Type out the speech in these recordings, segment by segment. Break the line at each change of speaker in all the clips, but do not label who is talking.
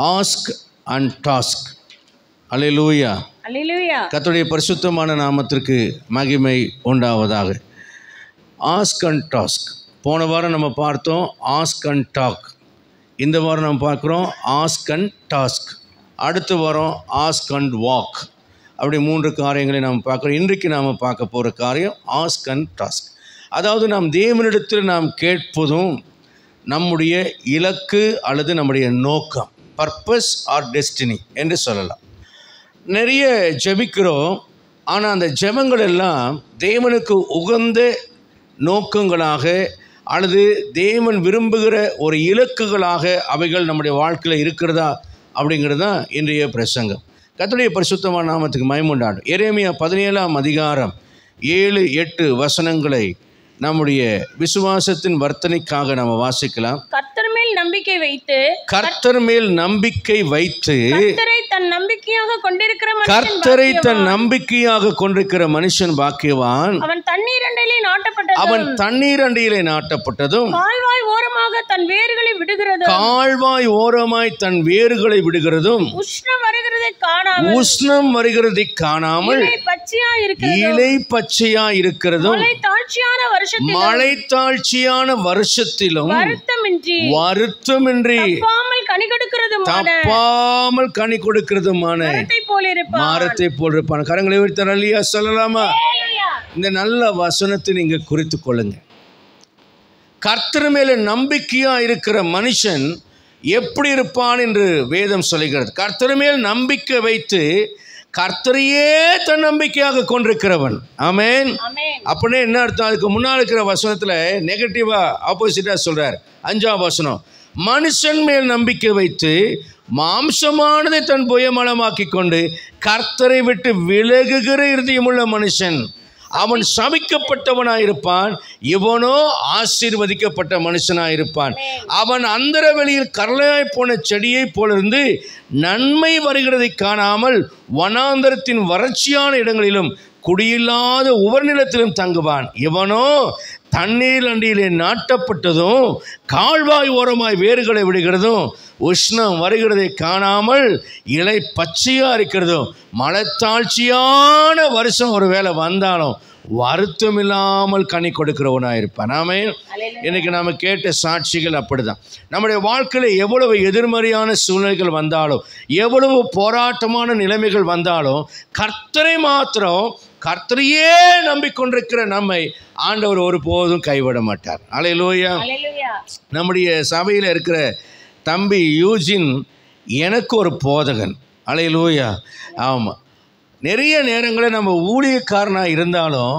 Ask and task. அல்லேலூயா.
அல்லேலூயா.
கர்த்தருடைய பரிசுத்தமான நாமத்திற்கு மகிமை உண்டாவதாக. Ask and task. போன வாரம் நம்ம பார்த்தோம் ஆஸ்க் அண்ட் டாக். இந்த வாரம் நம்ம பார்க்குறோம் ஆஸ்க் அண்ட் டாஸ்க். அடுத்த வாரம் ஆஸ்க் அண்ட் வாக். அப்படி 3 காரியங்களை நாம் பார்க்குறோம். இன்றைக்கு நாம் பார்க்க போகிற காரியம் ஆஸ்க் அண்ட் டாஸ்க். அதாவது நாம் தேவனிடத்தில் நாம் கேட்பதும் நம்முடைய இலக்கு அல்லது நம்முடைய நோக்கம், பர்பஸ் ஆர் டெஸ்டினி என்று சொல்லலாம். நிறைய ஜெபிக்கிறோம், ஆனால் அந்த ஜெபங்கள் எல்லாம் தேவனுக்கு உகந்த நோக்கங்களாக அல்லது தேவன் விரும்புகிற ஒரு இலக்குகளாக அவைகள் நம்முடைய வாழ்க்கையில் இருக்கிறதா அப்படிங்கிறது தான் இன்றைய பிரசங்கம். கர்த்தருடைய பரிசுத்தமான நாமத்துக்கு மகிமை உண்டாகட்டும். எரேமியா 17ஆம் அதிகாரம் 7-8 வசனங்களை நம்முடைய விசுவாசத்தின் வர்த்தனைக்காக நாம் வாசிக்கலாம்.
கர்த்தர் மேல் நம்பிக்கை வைத்து,
கர்த்தர் மேல் நம்பிக்கை வைத்து,
கர்த்தரை தன் நம்பிக்கையாக கொண்டிருக்கிற மனுஷன்
கர்த்தரை தன்
பாக்கியவான்.
நம்பிக்கையாக கொண்டிருக்கிற மனுஷன் பாக்கியவான்.
அவன் தண்ணீர் அண்டையிலே நாட்டப்பட்டதும்,
அவன் தண்ணீர் அண்டியிலே நாட்டப்பட்டதும்,
கால்வாய் ஓரமாக தன் வேர்களை விடுகிறதும்,
கால்வாய் ஓரமாய் தன் வேர்களை விடுகிறதும்,
உஷ்ணம் வருகிறதை காணாமல்,
உஷ்ணம் வருகிறதை காணாமல்,
இலை பச்சையா இருக்கிறதும்,
இலை பச்சையா இருக்கிறதும்,
மழை தாழ்ச்சியான வருஷத்திலும்,
மழை தாழ்ச்சியான வருஷத்திலும் வருத்தமின்றி
தப்பாமல் கனி கொடுக்கிறதுமான
தப்பாமல் கனி கொடுக்கிறதுமான
மரத்தை போல இருப்பான்.
மரத்தை போல் இருப்பான். கரங்களை உயர்த்த அல்லேலூயா சொல்லலாமா?
அல்லேலூயா.
இந்த நல்ல வசனத்தை நீங்க குறித்து கொள்ளுங்க. கர்த்தர் மேல நம்பிக்கையா இருக்கிற மனுஷன் எப்படி இருப்பான் என்று வேதம் சொல்லுகிறது. கர்த்தர் மேல் நம்பிக்கை வைத்து கர்த்தரையே தன் நம்பிக்கையாக கொண்டிருக்கிறவன். ஆமென்.
ஆமென்.
அப்படின்னா என்ன அர்த்தம்? அதுக்கு முன்னால் இருக்கிற வசனத்துல நெகட்டிவா ஆப்போசிட்டா சொல்றார். 5ஆம் வசனம், மனுஷன் மேல் நம்பிக்கை வைத்து மாம்சமானதை தன் புயமலமாக்கி கொண்டு கர்த்தரை விட்டு விலகுகிற இருதயமுள்ள மனுஷன் அவன் சபிக்கப்பட்டவனாயிருப்பான், இவனோ ஆசீர்வதிக்கப்பட்ட மனுஷனாயிருப்பான். அவன் அந்தர வெளியில் கரளையாய் போன செடியை போலிருந்து நன்மை வருகிறதை காணாமல் வனாந்தரத்தின் வறட்சியான இடங்களிலும் குடியில்லாத உவர்நிலத்திலும் தங்குவான். இவனோ தண்ணீர் அண்டியிலே நாட்டப்பட்டதும் கால்வாய் ஓரமாய் வேர்களை விடுகிறதும் உஷ்ணம் வருகிறதை காணாமல் இலை பச்சையா இருக்கிறதும் மழைத்தாழ்ச்சியான வருஷம் ஒரு வேளை வந்தாலும் வருத்தம் இல்லாமல் கனி கொடுக்கிறவனாயிருப்பான். ஆமென். இன்னைக்கு நாம கேட்ட சாட்சிகள் அப்படிதான். நம்முடைய வாழ்க்கையில் எவ்வளவு எதிர்மறையான சூழ்நிலைகள் வந்தாலும், எவ்வளவு போராட்டமான நிலைமைகள் வந்தாலும், கர்த்தரை மாத்திரம் கர்த்தரையே நம்பிக்கொண்டிருக்கிற நம்மை ஆண்டவர் ஒருபோதும் கைவிட மாட்டார். அல்லேலூயா.
அல்லேலூயா.
நம்முடைய சபையில் இருக்கிற தம்பி யூஜின் எனக்கு ஒரு போதகன். அல்லேலூயா. ஆமாம், நிறைய நேரங்களில் நம்ம ஊழியக்காரனாக இருந்தாலும்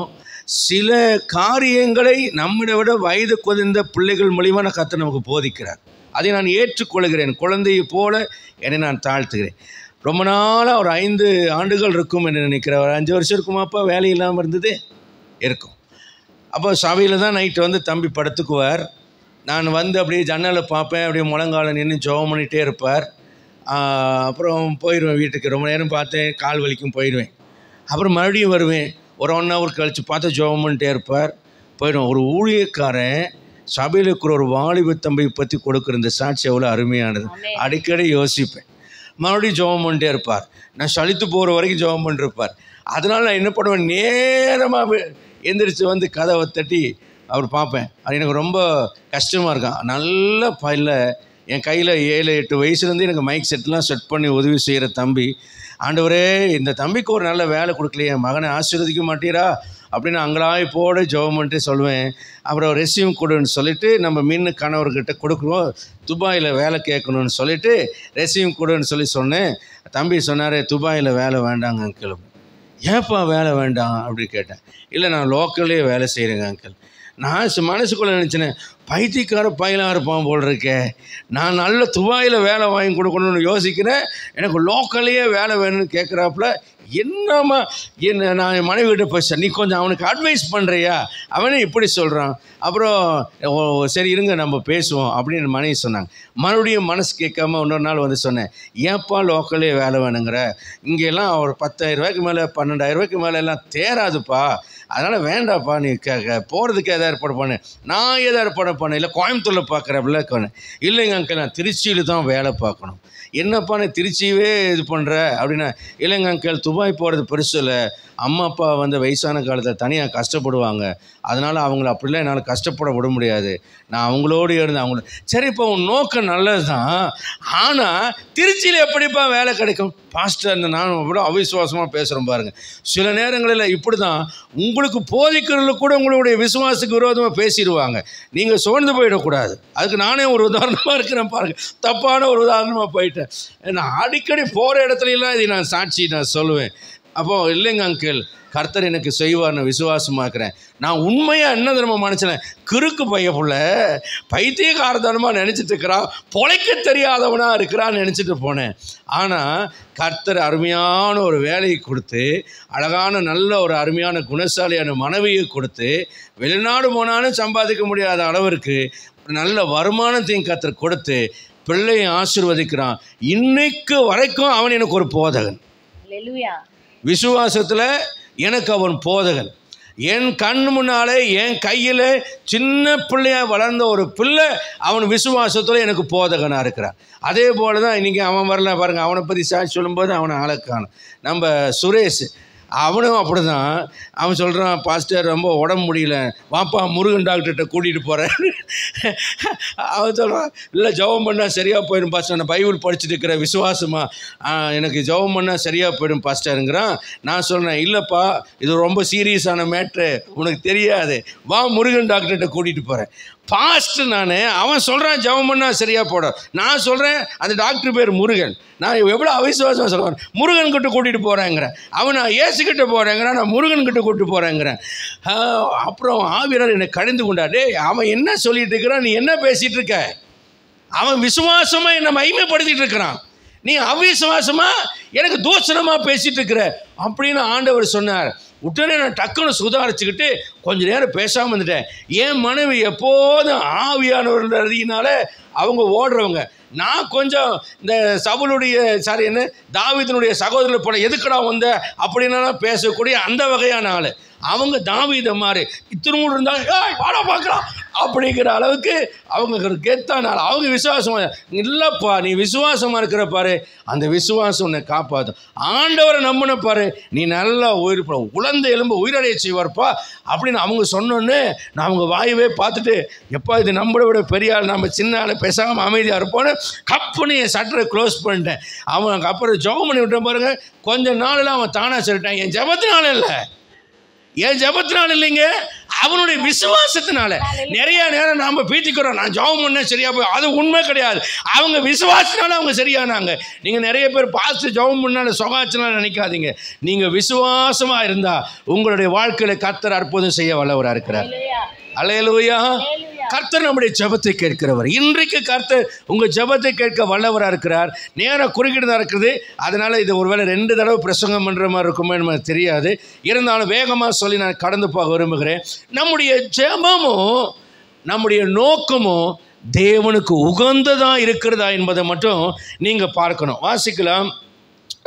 சில காரியங்களை நம்மளை விட வயது குறைந்த பிள்ளைகள் மூலியமாக கர்த்தர் நமக்கு போதிக்கிறார். அதை நான் ஏற்றுக்கொள்கிறேன். குழந்தையை போல என்னை நான் தாழ்த்துகிறேன். ரொம்ப நாளாக ஒரு 5 ஆண்டுகள் இருக்கும் என்று நினைக்கிறேன். ஒரு 5 வருஷம் இருக்குமாப்பா வேலை இல்லாமல் இருந்தது இருக்கும். அப்போ சபையில் தான் நைட்டு வந்து தம்பி படுத்துக்குவார். நான் வந்து அப்படியே ஜன்னலை பார்ப்பேன், அப்படியே முழங்கால நின்று ஜெபம் பண்ணிகிட்டே இருப்பார். அப்புறம் போயிடுவேன் வீட்டுக்கு. ரொம்ப நேரம் பார்த்தேன், கால் வலிக்கும், போயிடுவேன். அப்புறம் மறுபடியும் வருவேன். ஒரு 1 hour கழித்து பார்த்து ஜெபம் பண்ணிட்டே இருப்பார், போயிடுவேன். ஒரு ஊழியக்காரன் சபையில் இருக்கிற ஒரு வாலிப தம்பியை பற்றி கொடுக்குற இந்த சாட்சி எவ்வளோ அருமையானது. அடிக்கடி யோசிப்பேன். மறுபடியும் ஜெபம் பண்ணிட்டே இருப்பார். நான் சலித்து போகிற வரைக்கும் ஜெபம் பண்ணிருப்பார். அதனால் நான் என்ன பண்ணுவேன், நேரமாக எந்திரிச்சு வந்து கதவை தட்டி அவர் பார்ப்பேன். அது எனக்கு ரொம்ப கஷ்டமாக இருக்கும். நல்ல பையில் என் கையில் 7-8 வயசுலேருந்து எனக்கு மைக் செட்லாம் செட் பண்ணி உதவி செய்கிற தம்பி. ஆண்டவரே, இந்த தம்பிக்கு ஒரு நல்ல வேலை கொடுக்கலையே, என் மகனை ஆசீர்வதிக்க மாட்டீரா அப்படின்னு அங்கலாய் போட ஜெபம் பண்ணிட்டு சொல்லுவேன். அப்புறம் ரெஸ்யூம் கொடுன்னு சொல்லிவிட்டு நம்ம மின்னு கணவர்கிட்ட கொடுக்குறோம், துபாயில் வேலை கேட்கணும்னு சொல்லிவிட்டு ரெஸ்யூம் கொடுன்னு சொன்னேன். தம்பி சொன்னார், துபாயில் வேலை வேண்டாங்க அங்கிள். ஏன்ப்பா வேலை வேண்டாம் அப்படி கேட்டேன். இல்லை, நான் லோக்கல்லே வேலை செய்கிறேங்க அங்கிள். நான் மனசுக்குள்ளே நினச்சினேன், பைத்தியக்கார பையனாக இருப்பான் போல் இருக்கேன். நான் நல்ல துபாயில் வேலை வாங்கி கொடுக்கணும்னு யோசிக்கிறேன், எனக்கு லோக்கல்லையே வேலை வேணும்னு கேட்குறாப்புல. என்னம்மா என்ன நான் என் மனைவிகிட்ட போய் நீ கொஞ்சம் அவனுக்கு அட்வைஸ் பண்ணுறியா, அவனே இப்படி சொல்கிறான். அப்புறம் சரி இருங்க நம்ம பேசுவோம் அப்படின்னு மனைவி சொன்னாங்க. மறுபடியும் மனசு கேட்காம இன்னொரு நாள் வந்து சொன்னேன், ஏன்ப்பா லோக்கல்லே வேலை வேணுங்கிற, இங்கெல்லாம் ஒரு 10,000 ரூபாய்க்கு மேலே 12,000 ரூபாய்க்கு மேலே எல்லாம் தேராதுப்பா, அதனால் வேண்டாப்பா நீ போகிறதுக்கு எதாவது ஏற்பாடு பண்ணு. நான் எதாவது ஏற்பாடு பண்ணேன், இல்லை கோயம்புத்தூரில் பார்க்குறேன் அப்படிலாம். இல்லைங்க அங்கிள், நான் திருச்சியில் தான் வேலை பார்க்கணும். என்னப்பா நீ திருச்சியவே இது பண்ணுற அப்படின்னா, இல்லைங்க அங்கிள், துபாய் போகிறது பெருசு இல்லை, அம்மா அப்பா வயசான காலத்தில் தனியாக கஷ்டப்படுவாங்க, அதனால் அவங்கள அப்படிலாம் என்னால் கஷ்டப்பட விட முடியாது, நான் அவங்களோடு இருந்து அவங்கள. சரிப்பா, உன் நோக்கம் நல்லது தான், ஆனால் திருச்சியில் எப்படிப்பா வேலை கிடைக்கும்? பாஸ்டர், நான் அவ்வளோ அவிசுவாசமாக பேசுகிறேன் பாருங்கள். சில நேரங்களில் இப்படி தான் உங்களுக்கு போதிக்கிறதுல கூட உங்களுடைய விசுவாசத்துக்கு விரோதமாக பேசிடுவாங்க. நீங்கள் சோர்ந்து போயிடக்கூடாது. அதுக்கு நானே ஒரு உதாரணமாக இருக்கிறேன் பாருங்கள். தப்பான ஒரு உதாரணமாக போயிட்டேன். நான் அடிக்கடி போகிற இடத்துலலாம் இதை நான் சாட்சி நான் சொல்லுவேன். அப்போது இல்லைங்க அங்கிள், கர்த்தர் எனக்கு செய்வார்னு விசுவாசமாக இருக்கிறேன். நான் உண்மையாக என்ன தினமா மனுஷனேன், கிறுக்கு பையப்புள்ள பைத்தியகாரத்தனமாக நினச்சிட்டு இருக்கிறான், பொழைக்க தெரியாதவனாக இருக்கிறான்னு நினச்சிட்டு போனேன். ஆனால் கர்த்தர் அருமையான ஒரு வேலையை கொடுத்து, அழகான நல்ல ஒரு அருமையான குணசாலியான மனைவியை கொடுத்து, வெளிநாடு போனாலும் சம்பாதிக்க முடியாத அளவிற்கு நல்ல வருமானத்தையும் கர்த்தர் கொடுத்து பிள்ளையை ஆசீர்வதிக்கிறான். இன்னைக்கு வரைக்கும் அவன் எனக்கு ஒரு போதகன். விசுவாசத்தில் எனக்கு அவன் போதகன். என் கண் முன்னாலே என் கையில் சின்ன பிள்ளையாக வளர்ந்த ஒரு பிள்ளை அவன் விசுவாசத்தில் எனக்கு போதகனாக இருக்கிறான். அதே போல் தான் இன்றைக்கி அவன் வரல பாருங்கள். அவனை பற்றி சாட்சி சொல்லும்போது அவனை ஆளக்கான நம்ம சுரேஷ், அவனும் அப்படி தான். அவன் சொல்கிறான், பாஸ்டர் ரொம்ப உடம்பு முடியல, வாப்பா முருகன் டாக்டர்கிட்ட கூட்டிகிட்டு போகிறேன். அவன் சொல்கிறான், இல்லை ஜெபம் பண்ணால் சரியாக போயிடும் பாஸ்டர், நான் பைபிள் படிச்சுட்டு இருக்கிறேன் விசுவாசமாக, எனக்கு ஜெபம் பண்ணால் சரியாக போயிடும் பாஸ்டருங்கிறான். நான் சொல்கிறேன், இல்லைப்பா இது ரொம்ப சீரியஸான மேட்ரு, உனக்கு தெரியாது, வா முருகன் டாக்டர்கிட்ட கூட்டிகிட்டு போகிறேன். பாஸ்டர் நான், அவன் சொல்கிறான் ஜெபம் பண்ணால் சரியாக போடும், நான் சொல்கிறேன் அந்த டாக்டர் பேர் முருகன், நான் எவ்வளோ அவிசுவாசமாக சொல்கிறேன், முருகன் கிட்ட கூட்டிகிட்டு போகிறேங்கிறேன். அவன் நான் ஏசுக்கிட்ட போகிறேங்கிறேன், நான் முருகன் கிட்ட கூட்டிட்டு போகிறேங்கிறேன். அப்புறம் ஆவியானவர் என்னை கடிந்து கொண்டாடே, அவன் என்ன சொல்லிட்டு இருக்கிறான், நீ என்ன பேசிகிட்டு இருக்க? அவன் விசுவாசமாக என்னை மகிமைப்படுத்திட்டு இருக்கிறான், நீ அவிசுவாசமாக எனக்கு தூஷணமாக பேசிகிட்டு இருக்கிற அப்படின்னு ஆண்டவர் சொன்னார். உடனே நான் டக்குன்னு சுதாரிச்சுக்கிட்டு கொஞ்ச நேரம் பேசாமல் வந்துட்டேன். என் மனைவி எப்போதும் ஆவியானவர்னால அவங்க ஓடுறவங்க, நான் கொஞ்சம் இந்த சவுலுடைய என்ன தாவீதினுடைய சகோதரர் போல எதுக்கடா வந்த அப்படின்னா பேசக்கூடிய அந்த வகையான ஆள். அவங்க தாவீதை மாதிரி இத்தினூறு இருந்தாலும் வாடா பார்க்கலாம் அப்படிங்கிற அளவுக்கு அவங்க கெத்தான ஆள். அவங்க விசுவாசமாக இல்லைப்பா, நீ விசுவாசமாக இருக்கிற பாரு, அந்த விசுவாசம் உன்னை காப்பாற்றும். ஆண்டவரை நம்பின பாரு, நீ நல்லா உயிர் உலர்ந்த எலும்பு உயிரடைய செய்வார்ப்பா அப்படின்னு அவங்க சொன்னோன்னே நான் அவங்க வாயவே பார்த்துட்டு, எப்பா இது நம்மளை விட பெரிய ஆள், நம்ம சின்ன ஆள், பேசாமல் அமைதியாக இருப்போன்னு கப்புன்னு என் சட்டரை க்ளோஸ் பண்ணிட்டேன். அவனுக்கு அப்புறம் ஜெபம் பண்ணி விட்டேன் பாருங்கள். கொஞ்சம் நாளில் அவன் தானாக சொல்லிட்டான். என் ஜெபத்தினால இல்லை, என் ஜெபத்தினால இல்லைங்க, அவனுடைய விசுவாசத்தினால. நிறைய நேரம் நாம் பீத்திக்கிறோம், நான் ஜெபம் பண்ண சரியா போய், அது உண்மை கிடையாது. அவங்க விசுவாசத்தினால அவங்க சரியானாங்க. நீங்கள் நிறைய பேர் பார்த்து ஜெபம் பண்ணால சொகாச்சுனா நினைக்காதீங்க. நீங்கள் விசுவாசமாக இருந்தால் உங்களுடைய வாழ்க்கையில் கர்த்தர் அற்புதம் செய்ய வல்லவராக இருக்கிறார். அல்லேலூயா. கர்த்தர் நம்முடைய ஜெபத்தை கேட்கிறவர். இன்றைக்கு கர்த்தர் உங்கள் ஜெபத்தை கேட்க வல்லவராக இருக்கிறார். நேரம் குறுக்கிட்டு இருக்குது, அதனால் இது ஒருவேளை 2 தடவை பிரசங்கம் பண்ணுற மாதிரி இருக்குமோ எனக்கு தெரியாது. இருந்தாலும் வேகமாக சொல்லி நான் கடந்து போக விரும்புகிறேன். நம்முடைய ஜெபமும் நம்முடைய நோக்கமும் தேவனுக்கு உகந்ததாக இருக்கிறதா என்பதை மட்டும் நீங்கள் பார்க்கணும். வாசிக்கலாம்.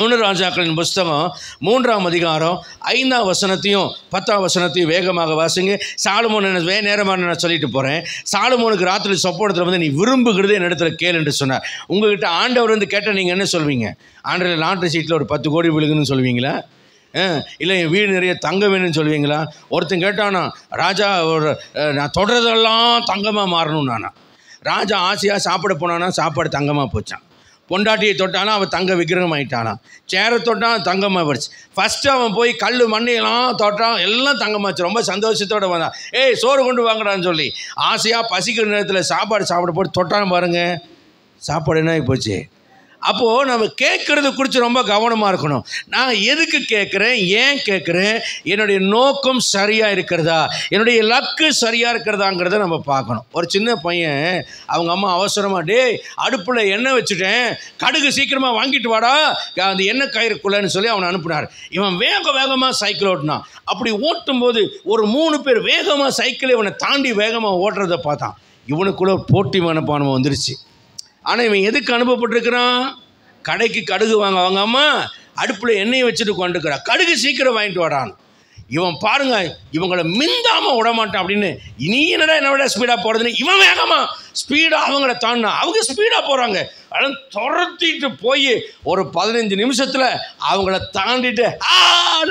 1 ராஜாக்களின் புஸ்தகம் 3ஆம் அதிகாரம் 5ஆம் வசனத்தையும் 10ஆம் வசனத்தையும் வேகமாக வாசிங்க. சாலமோன் நேரமாக நான் சொல்லிட்டு போகிறேன். சாலமோனுக்கு ராத்திரி சொப்பனத்தில் நீ விரும்புகிறது என் இடத்துல கேள் என்று சொன்னார். உங்கள்கிட்ட ஆண்டவர் கேட்டால் நீங்கள் என்ன சொல்வீங்க? ஆண்டவர் லாட்ரி சீட்டில் ஒரு 10 கோடி விழுகுன்னு சொல்வீங்களா? இல்லை என் வீடு நிறைய தங்க வேணும்னு சொல்வீங்களா? ஒருத்தன் கேட்டானா, ராஜா நான் தொடர்றதெல்லாம் தங்கமாக மாறணும் நானா? ராஜா ஆசையாக சாப்பிட போனானா சாப்பாடு தங்கமாக போச்சான். பொண்டாட்டியை தொட்டானா அவன் தங்க விக்கிரகம் ஆகிட்டானா. சேரை தொட்டான் தங்கமாக போச்சு. ஃபஸ்ட்டு அவன் போய் கல் மண்ணையெல்லாம் தொட்டான், எல்லாம் தங்கமாச்சு. ரொம்ப சந்தோஷத்தோடு வந்தான். சோறு கொண்டு வாங்கடான்னு சொல்லி ஆசையாக பசிக்கிற நேரத்தில் சாப்பாடு சாப்பிட போட்டு தொட்டான் பாருங்கள், சாப்பாடு என்ன ஆகி போச்சு. அப்போது நம்ம கேட்குறது குறித்து ரொம்ப கவனமாக இருக்கணும். நான் எதுக்கு கேட்குறேன், ஏன் கேட்குறேன், என்னுடைய நோக்கம் சரியாக இருக்கிறதா, என்னுடைய லக்கு சரியாக இருக்கிறதாங்கிறத நம்ம பார்க்கணும். ஒரு சின்ன பையன் அவங்க அம்மா அவசரமாக அடுப்பில் எண்ணெய் வச்சுட்டேன், கடுகு சீக்கிரமாக வாங்கிட்டு வாடா அந்த எண்ணெய் கயிறுக்குள்ளேன்னு சொல்லி அவனை அனுப்பினார். இவன் வேகமாக சைக்கிள் ஓட்டினான். அப்படி ஓட்டும்போது ஒரு 3 பேர் வேகமாக சைக்கிளை இவனை தாண்டி வேகமாக ஓட்டுறதை பார்த்தான். இவனுக்குள்ள போட்டி மனப்பான்மை வந்துருச்சு. ஆனால் இவன் எதுக்கு அனுப்பப்பட்டிருக்கிறான்? கடைக்கு கடுகு வாங்க அவங்க அம்மா அடுப்பில் எண்ணெயை வச்சுட்டு கொண்டுக்கிறான், கடுகு சீக்கிரம் வாங்கிட்டு வரான். இவன் பாருங்க இவங்களை மிந்தாமல் விடமாட்டான் அப்படின்னு. நீ என்னடா என்னை விட ஸ்பீடாக போகிறதுன்னு இவன் வேகமாக ஸ்பீடாக அவங்கள தாண்டினா அவங்க ஸ்பீடாக போகிறாங்க. அதெல்லாம் துரத்திட்டு போய் ஒரு 15 நிமிஷத்தில் அவங்கள தாண்டிட்டு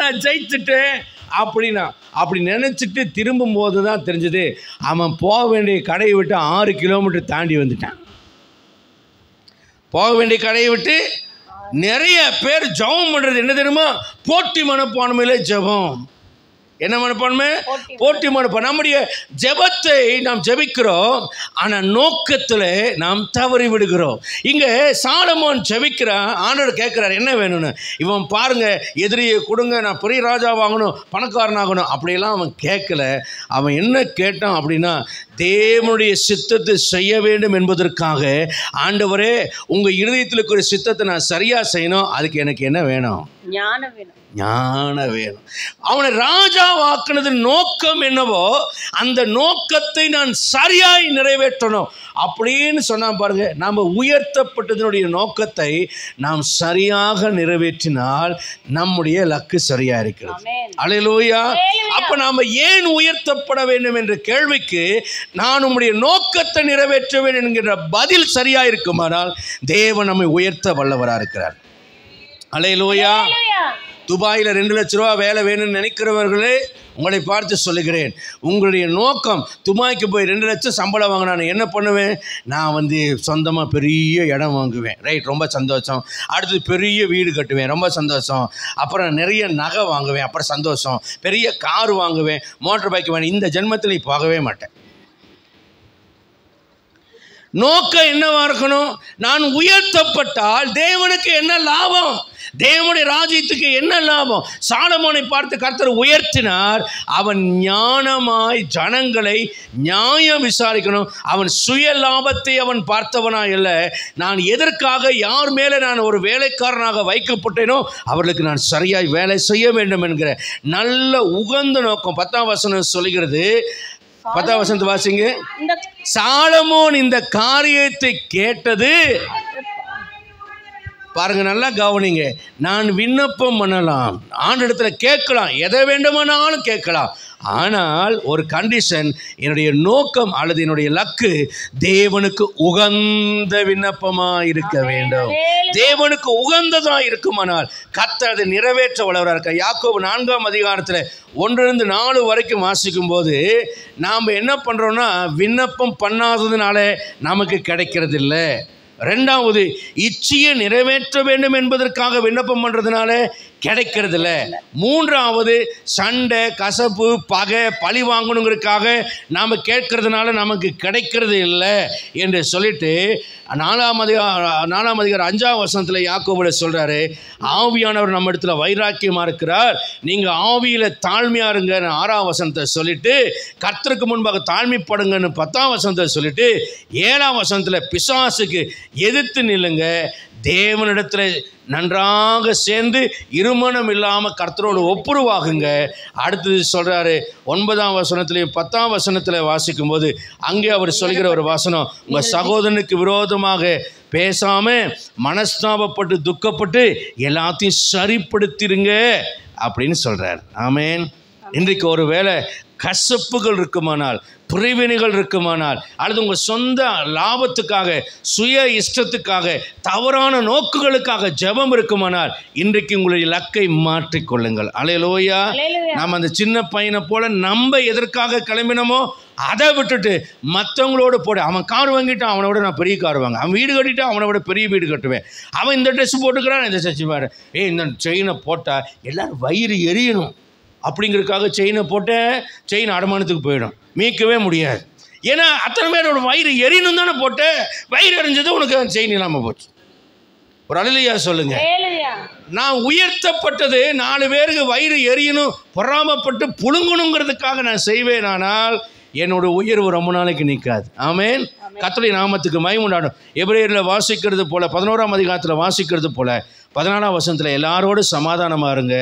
நான் ஜெயிச்சுட்டேன் அப்படின்னா அப்படி நினச்சிட்டு திரும்பும்போது தான் தெரிஞ்சது அவன் போக வேண்டிய கடையை விட்டு 6 கிலோமீட்டர் தாண்டி வந்துட்டான். போக வேண்டிய கடையை விட்டு நிறைய பேர் ஜெபம் பண்ணுறது என்ன தெரியுமா? போட்டி மனப்பான்மையில ஜெபம். என்ன மனப்பான்மை? போட்டி மனப்பான்மை. நம்முடைய ஜெபத்தை நாம் ஜெபிக்கிறோம், ஆனால் நோக்கத்தில் நாம் தவறி விடுகிறோம். இங்கே சாலமோன் ஜெபிக்கிறான், ஆண்டவர் கேட்குறார் என்ன வேணும்னு. இவன் பாருங்க எதிரியை கொடுங்க, நான் பெரிய ராஜா வாங்கணும், பணக்காரனாகணும் அப்படியெல்லாம் அவன் கேட்கல. அவன் என்ன கேட்டான் அப்படின்னா, தேவனுடைய சித்தத்தை செய்ய வேண்டும் என்பதற்காக, ஆண்டவரே உங்கள் இருதயத்தில் இருக்கிற சித்தத்தை நான் சரியாக செய்யணும், அதுக்கு எனக்கு என்ன வேணும்?
ஞானம் வேணும்.
ஞானம் வேணும். அவனை ராஜாவாக்குனது நோக்கம் என்னவோ அந்த நோக்கத்தை நான் சரியாய் நிறைவேற்றணும் அப்படின்னு சொன்னா பாருங்க. நாம் உயர்த்தப்பட்டதனுடைய நோக்கத்தை நாம் சரியாக நிறைவேற்றினால் நம்முடைய லக்கு சரியா இருக்கிறது. அல்லேலூயா. அப்ப நாம ஏன் உயர்த்தப்பட வேண்டும் என்ற கேள்விக்கு நான் உம்முடைய நோக்கத்தை நிறைவேற்ற வேண்டும் என்கிற பதில் சரியா இருக்குமானால் தேவன் நம்மை உயர்த்த வல்லவரா இருக்கிறார். அல்லேலூயா. துபாயில் 2 லட்ச ரூபா வேலை வேணும்னு நினைக்கிறவர்களே உங்களை பார்த்து சொல்லுகிறேன், உங்களுடைய நோக்கம் துபாய்க்கு போய் 2 லட்சம் சம்பளம் வாங்க நான் என்ன பண்ணுவேன்? நான் சொந்தமாக பெரிய இடம் வாங்குவேன். ரைட், ரொம்ப சந்தோஷம். அடுத்தது பெரிய வீடு கட்டுவேன், ரொம்ப சந்தோஷம். அப்புறம் நிறைய நகை வாங்குவேன், அப்புறம் சந்தோஷம். பெரிய கார் வாங்குவேன், மோட்டர் பைக் வேணும். இந்த ஜென்மத்தில் நீ போகவே மாட்டேன். நோக்கம் என்னவா இருக்கணும்? நான் உயர்த்தப்பட்டால் தேவனுக்கு என்ன லாபம்? தேவனுடைய ராஜ்யத்துக்கு என்ன லாபம்? சாலமோனை பார்த்து கர்த்தர் உயர்த்தினார். அவன் ஞானமாய் ஜனங்களை நியாயம் விசாரிக்கணும். அவன் சுய லாபத்தை அவன் பார்த்தவனா இல்லை. நான் எதற்காக யார் மேலே நான் ஒரு வேலைக்காரனாக வைக்கப்பட்டேனோ அவர்களுக்கு நான் சரியாய் வேலை செய்ய வேண்டும் என்கிற நல்ல உகந்த நோக்கம். 10ஆம் வசனம் சொல்கிறது. 10ஆம் வசனத்தை வாசிங்க. சாலமோன் இந்த காரியத்தை கேட்டது பாருங்க, நல்லா கவனிங்க. நான் விண்ணப்பம் பண்ணலாம், ஆண்டவரிடத்துல கேட்கலாம், எதை வேண்டுமானாலும் கேட்கலாம். ஆனால் ஒரு கண்டிஷன், என்னுடைய நோக்கம் அல்லது என்னுடைய லக்கு தேவனுக்கு உகந்த விண்ணப்பமாக இருக்க வேண்டும். தேவனுக்கு உகந்ததாக இருக்குமானால் கர்த்தர் அதை நிறைவேற்ற வல்லவராக இருக்க. யாக்கோபு 4ஆம் அதிகாரத்தில் 1-4 வரைக்கும் வாசிக்கும் போது நாம் என்ன பண்ணுறோன்னா, விண்ணப்பம் பண்ணாததுனால நமக்கு கிடைக்கிறது இல்லை. 2வது, இச்சையை நிறைவேற்ற வேண்டும் என்பதற்காக விண்ணப்பம் பண்ணுறதுனால கிடைக்கிறது இல்லை. 3வது, சண்டை, கசப்பு, பகை, பழி வாங்கணுங்கிறதுக்காக நாம் கேட்கறதுனால நமக்கு கிடைக்கிறது இல்லை என்று சொல்லிட்டு 4ஆம் அதிகாரம் 5ஆம் வசனத்தில் யாக்கோபுல சொல்கிறாரு, ஆவியானவர் நம்ம இடத்துல வைராக்கியமாக இருக்கிறார், நீங்கள் ஆவியில் தாழ்மையாக இருங்கன்னு 6ஆம் வசனத்தை சொல்லிட்டு, கர்த்தருக்கு முன்பாக தாழ்மைப்படுங்கன்னு 10ஆம் வசனத்தை சொல்லிட்டு, 7ஆம் வசனத்தில் பிசாசுக்கு எதிர்த்து நில்லுங்க, தேவனிடத்தில் நன்றாக சேர்ந்து இருமனம் இல்லாமல் கர்த்தரோடு ஒப்புரவாகுங்க. அடுத்தது சொல்கிறாரு 9ஆம் வசனத்திலையும் 10ஆம் வசனத்தில் வாசிக்கும் போது அங்கே அவர் சொல்கிற ஒரு வசனம், உங்கள் சகோதரனுக்கு விரோதமாக பேசாமல் மனஸ்தாபப்பட்டு துக்கப்பட்டு எல்லாத்தையும் சரிப்படுத்திடுங்க அப்படின்னு சொல்கிறார். ஆமேன். இன்றைக்கு ஒரு வேளை கசப்புகள் இருக்குமானால், பிரிவினைகள் இருக்குமானால், அல்லது உங்கள் சொந்த லாபத்துக்காக, சுய இஷ்டத்துக்காக, தவறான நோக்குகளுக்காக ஜெபம் இருக்குமானால் இன்றைக்கு உங்களுடைய லக்கை மாற்றிக்கொள்ளுங்கள். அல்லேலூயா. நம்ம அந்த சின்ன பையனை போல நம்ம எதற்காக கிளம்பினோமோ அதை விட்டுட்டு மற்றவங்களோட போட, அவன் கார் வாங்கிட்டான், அவனை விட நான் பெரிய கார் வாங்க, அவன் வீடு கட்டிட்டான், அவனை விட பெரிய வீடு கட்டுவேன், அவன் இந்த ட்ரெஸ் போட்டுக்கிறான், இந்த சச்சி பாரு, இந்த செயினை போட்டால் எல்லோரும் வயிறு எரியணும் அப்படிங்கிறதுக்காக செயினை போட்டேன், செயின் அடமானத்துக்கு போயிடும், மீட்கவே முடியாது. ஏன்னா அத்தனை பேரோட வயிறு எரியணும் தானே போட்டேன், வயிறு எரிஞ்சது உனக்கு செயின் இல்லாமல் போச்சு. ஒரு அல்லேலூயா சொல்லுங்க. நான் உயர்த்தப்பட்டது 4 பேருக்கு வயிறு எரியணும், பொறாமப்பட்டு புழுங்கணுங்கிறதுக்காக நான் செய்வேன். ஆனால் என்னோட உயர்வு ரொம்ப நாளைக்கு நிற்காது. ஆமேன். கர்த்தருடைய நாமத்துக்கு மகிமை உண்டாகட்டும். எபிரேயரில் வாசிக்கிறது போல, 11ஆம் அதிகாரத்தில் வாசிக்கிறது போல, 14ஆம் வசனத்தில் எல்லாரோடு சமாதானமாக இருங்க.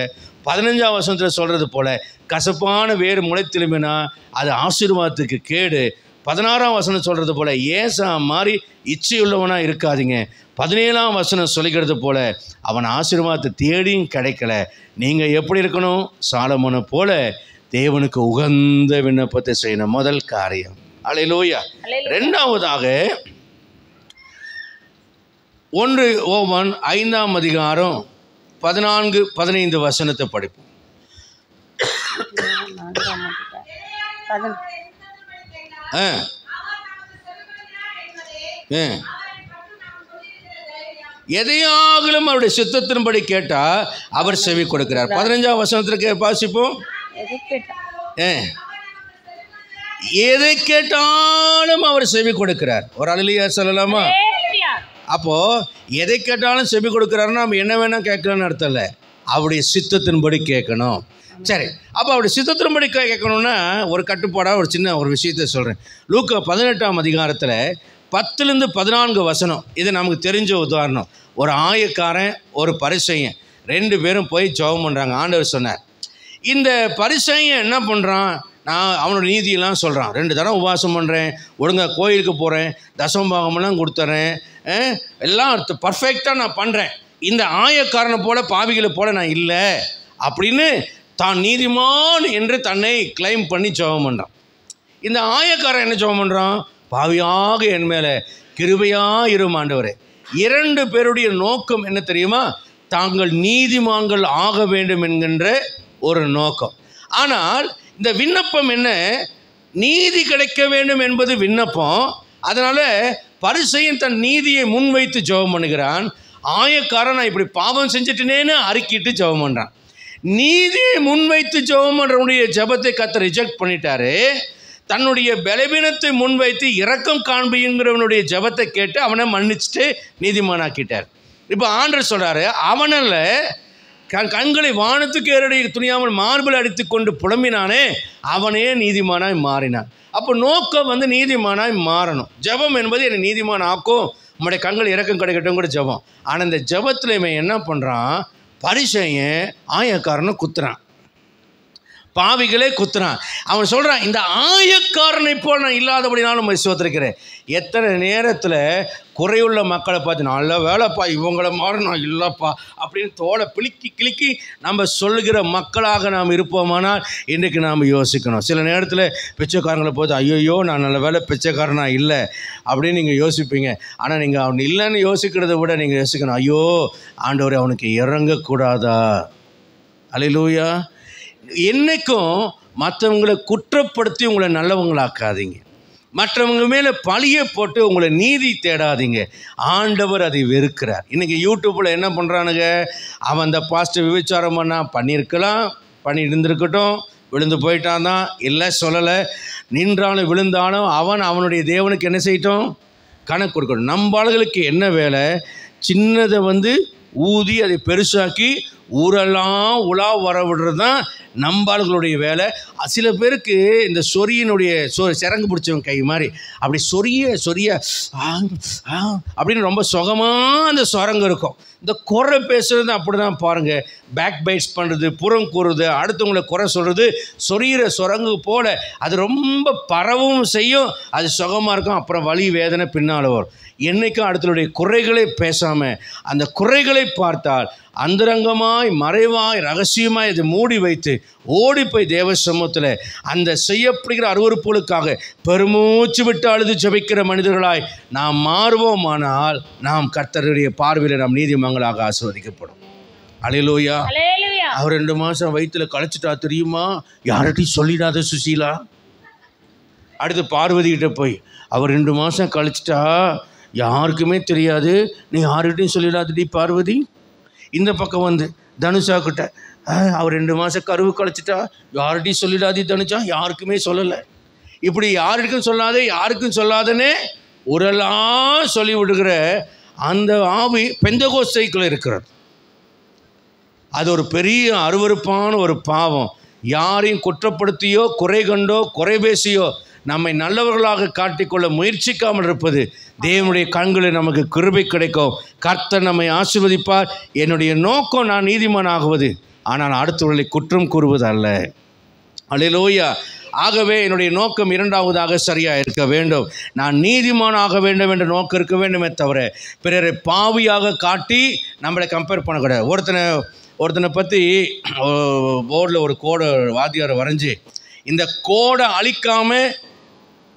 15ஆம் வசனத்தில் சொல்கிறது போல் கசப்பான வேறு முளைத்திலுமினா அது ஆசீர்வாதத்துக்கு கேடு. 16ஆம் வசனம் சொல்கிறது போல் ஏசா மாதிரி இச்சையுள்ளவனாக இருக்காதீங்க. 17ஆம் வசனம் சொல்லிக்கிறது போல அவன் ஆசீர்வாதத்தை தேடியும் கிடைக்கல. நீங்கள் எப்படி இருக்கணும்? சாலமோனை போல தேவனுக்கு உகந்த விண்ணப்பத்தை செய்யணும். முதல் காரியம். அல்லேலூயா. ரெண்டாவதாக 1 யோவான் 5ஆம் அதிகாரம் 14-15 வசனத்தை படிப்போம். எதையாகிலும் அவருடைய சித்தத்தின்படி கேட்டா அவர் செவி கொடுக்கிறார். 15ஆம் வசனத்திற்கு வாசிப்போம். எதை கேட்டாலும் அவர் செவி கொடுக்கிறார். ஒரு அல்லேலூயா சொல்லலாமா? அப்போ எதை கேட்டாலும் செவி கொடுக்கிறாருன்னா நம்ம என்ன வேணா கேட்கலாம்னு அர்த்தம் இல்லை, அவருடைய சித்தத்தின்படி கேட்கணும். சரி, அப்போ அவருடைய சித்தத்தின்படி கேட்கணும்னா ஒரு கட்டுப்பாடாக ஒரு சின்ன ஒரு விஷயத்தை சொல்கிறேன். லூக்கா 18ஆம் அதிகாரத்தில் 10-14 வசனம், இது நமக்கு தெரிஞ்ச உதாரணம். ஒரு ஆயக்காரன் ஒரு பரிசேயன் 2 பேரும் போய் ஜெபம் பண்ணுறாங்க. ஆண்டவர் சொன்னார், இந்த பரிசேயன் என்ன பண்ணுறான், நான் அவனோட நீதியெல்லாம் சொல்கிறான், 2 தடவை உபவாசம் பண்ணுறேன், ஒழுங்காக கோயிலுக்கு போகிறேன், தசமபாகமெல்லாம் கொடுத்துட்றேன், எல்லாம் பர்ஃபெக்டாக நான் பண்ணுறேன், இந்த ஆயக்காரனை போல பாவிகளை போல நான் இல்லை அப்படின்னு தான் நீதிமான் என்று தன்னை கிளைம் பண்ணி ஜெபம் பண்ணுறான். இந்த ஆயக்காரன் என்ன ஜெபம் பண்ணுறான்? பாவியாக என் மேலே கிருபையாக இரும் ஆண்டவரே. 2 பேருடைய நோக்கம் என்ன தெரியுமா? தாங்கள் நீதிமான்கள் ஆக வேண்டும் என்கின்ற ஒரு நோக்கம். ஆனால் இந்த விண்ணப்பம் என்ன? நீதி கிடைக்க வேண்டும் என்பது விண்ணப்பம். அதனால் பரிசேயன் தன் நீதியை முன்வைத்து ஜெபம் பண்ணுகிறான். ஆயக்காரன் நான் இப்படி பாவம் செஞ்சுட்டேனேன்னு அறிக்கிட்டு ஜெபம் பண்ணுறான். நீதியை முன்வைத்து ஜெபம் பண்ணுறவனுடைய ஜெபத்தை கர்த்தர் ரிஜெக்ட் பண்ணிட்டாரு. தன்னுடைய பலவீனத்தை முன்வைத்து இரக்கம் காண்பிங்கிறவனுடைய ஜெபத்தை கேட்டு அவனை மன்னிச்சுட்டு நீதிமானாக்கிட்டார். இப்போ ஆண்டவர் சொல்கிறாரு, அவனல்ல கண்களை வானத்துக்கு ஏறடி துணியாமல் மார்பில் அடித்து கொண்டு புலம்பினானே அவனே நீதிமானாய் மாறினான். அப்போ நோக்கம் நீதிமானாய் மாறணும். ஜெபம் என்பது என்னை நீதிமான் ஆக்கும், உம்முடைய கண்கள் இரக்கம் கிடைக்கட்டும் கூட ஜெபம். ஆனால் இந்த ஜெபத்தில் இவன் என்ன பண்ணுறான்? பரிசேயன் ஆயக்காரனை குத்துறான், பாவிகளே குத்துறான். அவன் சொல்கிறான், இந்த ஆயக்காரனை போல் நான் இல்லாதபடினாலும் உம்மை ஸ்தோத்திரிக்கிறேன். எத்தனை நேரத்தில் குறையுள்ள மக்களை பார்த்து நல்ல வேலைப்பா இவங்களை மாதிரி நான் இல்லைப்பா அப்படின்னு தோலை கிளிக்கி நம்ம சொல்லுகிற மக்களாக நாம் இருப்போமானால் இன்றைக்கு நாம் யோசிக்கணும். சில நேரத்தில் பிச்சைக்காரங்களை பார்த்து ஐயோ நான் நல்ல வேலை பிச்சைக்காரனாக இல்லை அப்படின்னு நீங்கள் யோசிப்பீங்க. ஆனால் நீங்கள் அவன் இல்லைன்னு யோசிக்கிறத விட நீங்கள் யோசிக்கணும், ஐயோ ஆண்டவரே அவனுக்கு இறங்கக்கூடாதா? அல்லேலூயா. என்னைக்கும் மற்றவங்களை குற்றப்படுத்தி உங்களை நல்லவங்களாக்காதீங்க. மற்றவங்க மேலே பழியை போட்டு உங்களை நீதி தேடாதீங்க. ஆண்டவர் அதை வெறுக்கிறார். இன்றைக்கி யூடியூப்பில் என்ன பண்ணுறானுங்க, அவன் அந்த பாஸ்டர் விபச்சாரம் பண்ணியிருக்கலாம், பண்ணி இருந்திருக்கட்டும், விழுந்து போயிட்டான் தான் இல்லை சொல்லலை, நின்றாலும் விழுந்தாலும் அவனுடைய தேவனுக்கு என்ன செய்யட்டும்? கணக்கு கொடுக்கணும். நம்ம ஆளுகளுக்கு என்ன வேலை? சின்னதை ஊதி அதை பெருசாக்கி ஊரெல்லாம் உலா வர விடுறது தான் நம்பாளுகளுடைய வேலை. சில பேருக்கு இந்த சொரியினுடைய சிறங்கு பிடிச்சவங்க கை மாதிரி அப்படி சொரிய அப்படின்னு ரொம்ப சுகமாக அந்த சொரங்கு இருக்கும். இந்த குறை பேசுகிறது அப்படி தான் பாருங்கள். பேக் பைட்ஸ் பண்ணுறது, புறம் கூறுறது, அடுத்தவங்களை குறை சொல்கிறது, சொரியிற சொரங்கு போல் அது ரொம்ப பரவும் செய்யும். அது சுகமாக இருக்கும், அப்புறம் வலி வேதனை பின்னால் வரும். என்றைக்கும் அடுத்தவருடைய குறைகளை பேசாமல் அந்த குறைகளை பார்த்தால் அந்தரங்கமாய் மறைவாய் ரகசியமாய் அதை மூடி வைத்து ஓடி போய் தேவ சமூகத்தில் அந்த செய்யப்படுகிற அருவருப்புகளுக்காக பெருமூச்சு விட்டு அழுது ஜெபிக்கிற மனிதர்களாய் நாம் மாறுவோமானால் நாம் கர்த்தருடைய பார்வையில் நாம் நீதிமங்களாக ஆசீர்வதிக்கப்படும். அல்லேலூயா. அவர் 2 மாதம் வயிற்றுல கழிச்சிட்டா தெரியுமா? யார்கிட்டையும் சொல்லிடாத சுசீலா. அடுத்து பார்வதிக்கிட்ட போய் அவர் 2 மாதம் கழிச்சிட்டா யாருக்குமே தெரியாது, நீ யார்கிட்டையும் சொல்லிடாதடி பார்வதி. இந்த பக்கம் தனுஷா கிட்ட அவர் 2 மாதம் கருவு கழிச்சிட்டா யார்கிட்டையும் சொல்லிடாதி தனுஷா, யாருக்குமே சொல்லலை. இப்படி யாருக்கும் சொல்லாதனே உரெல்லாம் சொல்லி விடுகிற அந்த ஆவி பெந்தகோஸ்தைக்குள்ள இருக்கிறது. அது ஒரு பெரிய அருவருப்பான ஒரு பாவம். யாரையும் குற்றப்படுத்தியோ குறை கண்டோ குறை பேசியோ நம்மை நல்லவர்களாக காட்டிக்கொள்ள முயற்சிக்காமல் இருப்பது தேவனுடைய கண்களில் நமக்கு கிருபை கிடைக்கும். கர்த்தர் நம்மை ஆசீர்வதிப்பார். என்னுடைய நோக்கம் நான் நீதிமான் ஆகுவது, ஆனால் அடுத்தவர்களை குற்றம் கூறுவது அல்ல. அல்லேலூயா. ஆகவே என்னுடைய நோக்கம் இரண்டாவதாக சரியாக இருக்க வேண்டும். நான் நீதிமான் ஆக வேண்டும் என்ற நோக்கம் இருக்க வேண்டுமே தவிர பிறரை பாவியாக காட்டி நம்மளை கம்பேர் பண்ணக்கூடாது. ஒருத்தனை பற்றி போர்டில் ஒரு கோடை வாத்தியாரை வரைஞ்சி, இந்த கோடை அழிக்காமல்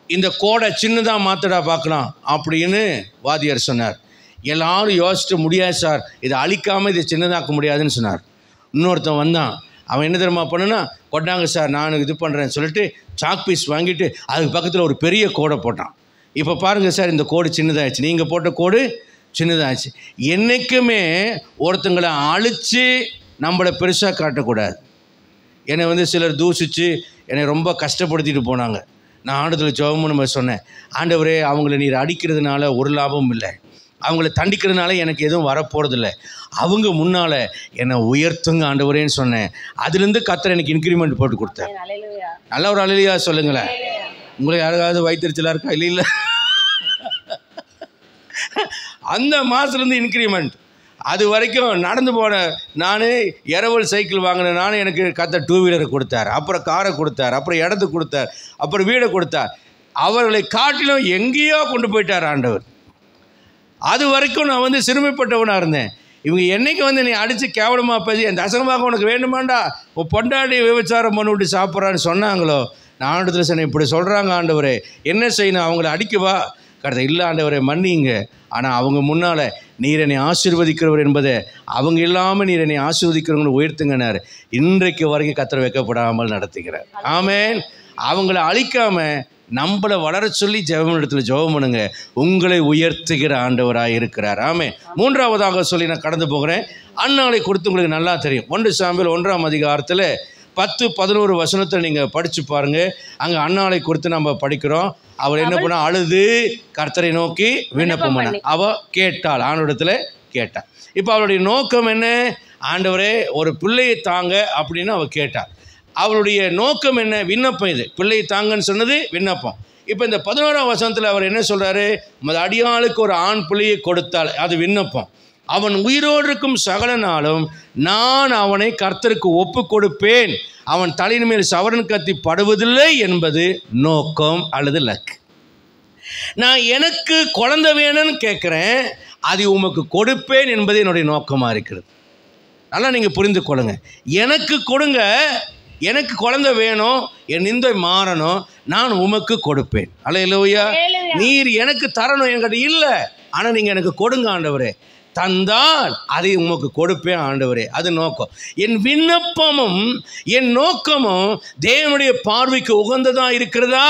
இந்த கோடை சின்னதாக மாற்றடா பார்க்கலாம் அப்படின்னு வாத்தியார் சொன்னார். எல்லாரும் யோசிச்சுட்டு, முடியாது சார், இதை அழிக்காமல் இதை சின்னதாக்க முடியாதுன்னு சொன்னார். இன்னொருத்தன் வந்தான். அவன் என்ன தெரியுமா பண்ணுனா, கொண்டாங்க சார் நான் இது பண்ணுறேன்னு சொல்லிட்டு சாக் பீஸ் வாங்கிட்டு அதுக்கு பக்கத்தில் ஒரு பெரிய கோடை போட்டான். இப்போ பாருங்கள் சார், இந்த கோடு சின்னதாகிடுச்சு, நீங்கள் போட்ட கோடு சின்னதாகிடுச்சு. என்றைக்குமே ஒருத்தங்களை அழித்து நம்மளை பெருசாக காட்டக்கூடாது. என்னை சிலர் தூசித்து என்னை ரொம்ப கஷ்டப்படுத்திட்டு போனாங்க. நான் ஆண்டத்தில் ஜெபம்னு சொன்னேன், ஆண்டவரே அவங்கள நீர் அடிக்கிறதுனால ஒரு லாபமும் இல்லை, அவங்கள தண்டிக்கிறதுனால எனக்கு எதுவும் வரப்போகிறதில்ல, அவங்க முன்னால் என்னை உயர்த்துங்க ஆண்டவரேன்னு சொன்னேன். அதுலேருந்து கர்த்தர் எனக்கு இன்க்ரிமெண்ட் போட்டு கொடுத்தார். நல்ல ஒரு அல்லேலூயா சொல்லுங்களேன். உங்களுக்கு யாருக்காவது வயிற்றுச்சலாக இருக்கா? இல்லை அந்த மாதத்துலேருந்து இன்க்ரிமெண்ட். அது வரைக்கும் நடந்து போன நான் இரவல் சைக்கிள் வாங்கினேன். நானும் எனக்கு கர்த்தர் 2 வீலரை கொடுத்தார், அப்புறம் காரை கொடுத்தார், அப்புறம் இடத்த கொடுத்தார், அப்புறம் வீடை கொடுத்தார். அவர்களை காட்டிலும் எங்கேயோ கொண்டு போயிட்டார் ஆண்டவர். அது வரைக்கும் நான் சிறுமைப்பட்டவனாக இருந்தேன். இவங்க என்னைக்கு நீ அடித்து கேவலமாக பேசி என் தசனமாக உனக்கு வேண்டுமாண்டா உன் பொண்டாடி விபச்சாரம் பண்ணி விட்டு சாப்பிட்றான்னு சொன்னாங்களோ, நான் ஆண்டத்தில் சொன்னேன், இப்படி சொல்கிறாங்க ஆண்டவரே, என்ன செய்யணும், அவங்கள அடிக்கவா? கருத்தை இல்லை ஆண்டவரே மன்னிங்க, ஆனால் அவங்க முன்னால் நீர் என்னை ஆசீர்வதிக்கிறவர் என்பதை அவங்க இல்லாமல் நீர் என்னை ஆசீர்வதிக்கிறவங்களை உயர்த்துங்கன்னார். இன்றைக்கு வரைக்கும் கர்த்தர் வைக்கப்படாமல் நடத்துகிறார். ஆமென். அவங்கள அழிக்காமல் நம்மளை வளர சொல்லி ஜெபம் பண்ணுங்க. உங்களை உயர்த்துகிற ஆண்டவராக இருக்கிறார். ஆமென். மூன்றாவதாக சொல்லி நான் கடந்து போகிறேன். அன்னாளை குறித்து உங்களுக்கு நல்லா தெரியும். 1 சாமுவேல் 1ஆம் அதிகாரத்தில் 10-11 வசனத்தை நீங்கள் படித்து பாருங்கள். அங்கே அன்னாளை குறித்து நம்ம படிக்கிறோம். அவள் என்ன பண்ணா, அழுது கர்த்தரை நோக்கி விண்ணப்பம் பண்ண. அவள் கேட்டாள், ஆண்டவரிடத்தில் கேட்டாள். இப்போ அவளுடைய நோக்கம் என்ன? ஆண்டவரே ஒரு பிள்ளையை தாங்க அப்படின்னு அவள் கேட்டாள். அவளுடைய நோக்கம் என்ன? விண்ணப்பம். இது பிள்ளையை தாங்கன்னு சொன்னது விண்ணப்பம். இப்போ இந்த 11ஆம் வசனத்தில் அவர் என்ன சொல்கிறாரு? அடியாளுக்கு ஒரு ஆண் பிள்ளையை கொடுத்தாள், அது விண்ணப்பம். அவன் உயிரோடு இருக்கும் சகல நாளும் நான் அவனை கர்த்தருக்கு ஒப்பு கொடுப்பேன், அவன் தலையின் மேல் சவரன் கத்தி படுவதில்லை என்பது நோக்கம் அல்லது லக். நான் எனக்கு குழந்தை வேணும்னு கேட்குறேன், அதை உமக்கு கொடுப்பேன் என்பது என்னுடைய நோக்கமாக இருக்கிறது. நல்லா நீங்கள் புரிந்து கொள்ளுங்க. எனக்கு கொடுங்க, எனக்கு குழந்தை வேணும், என் நிந்தை மாறணும், நான் உமக்கு கொடுப்பேன். அல்லேலூயா. நீர் எனக்கு தரணும் என்கிட்ட இல்லை, ஆனால் நீங்கள் எனக்கு கொடுங்க ஆண்டவரே, தந்தால் அதை உமக்கு கொடுப்பேன் ஆண்டவரே. அது நோக்கம். என் விண்ணப்பமும் என் நோக்கமும் தேவனுடைய பார்வைக்கு உகந்ததாக இருக்கிறதா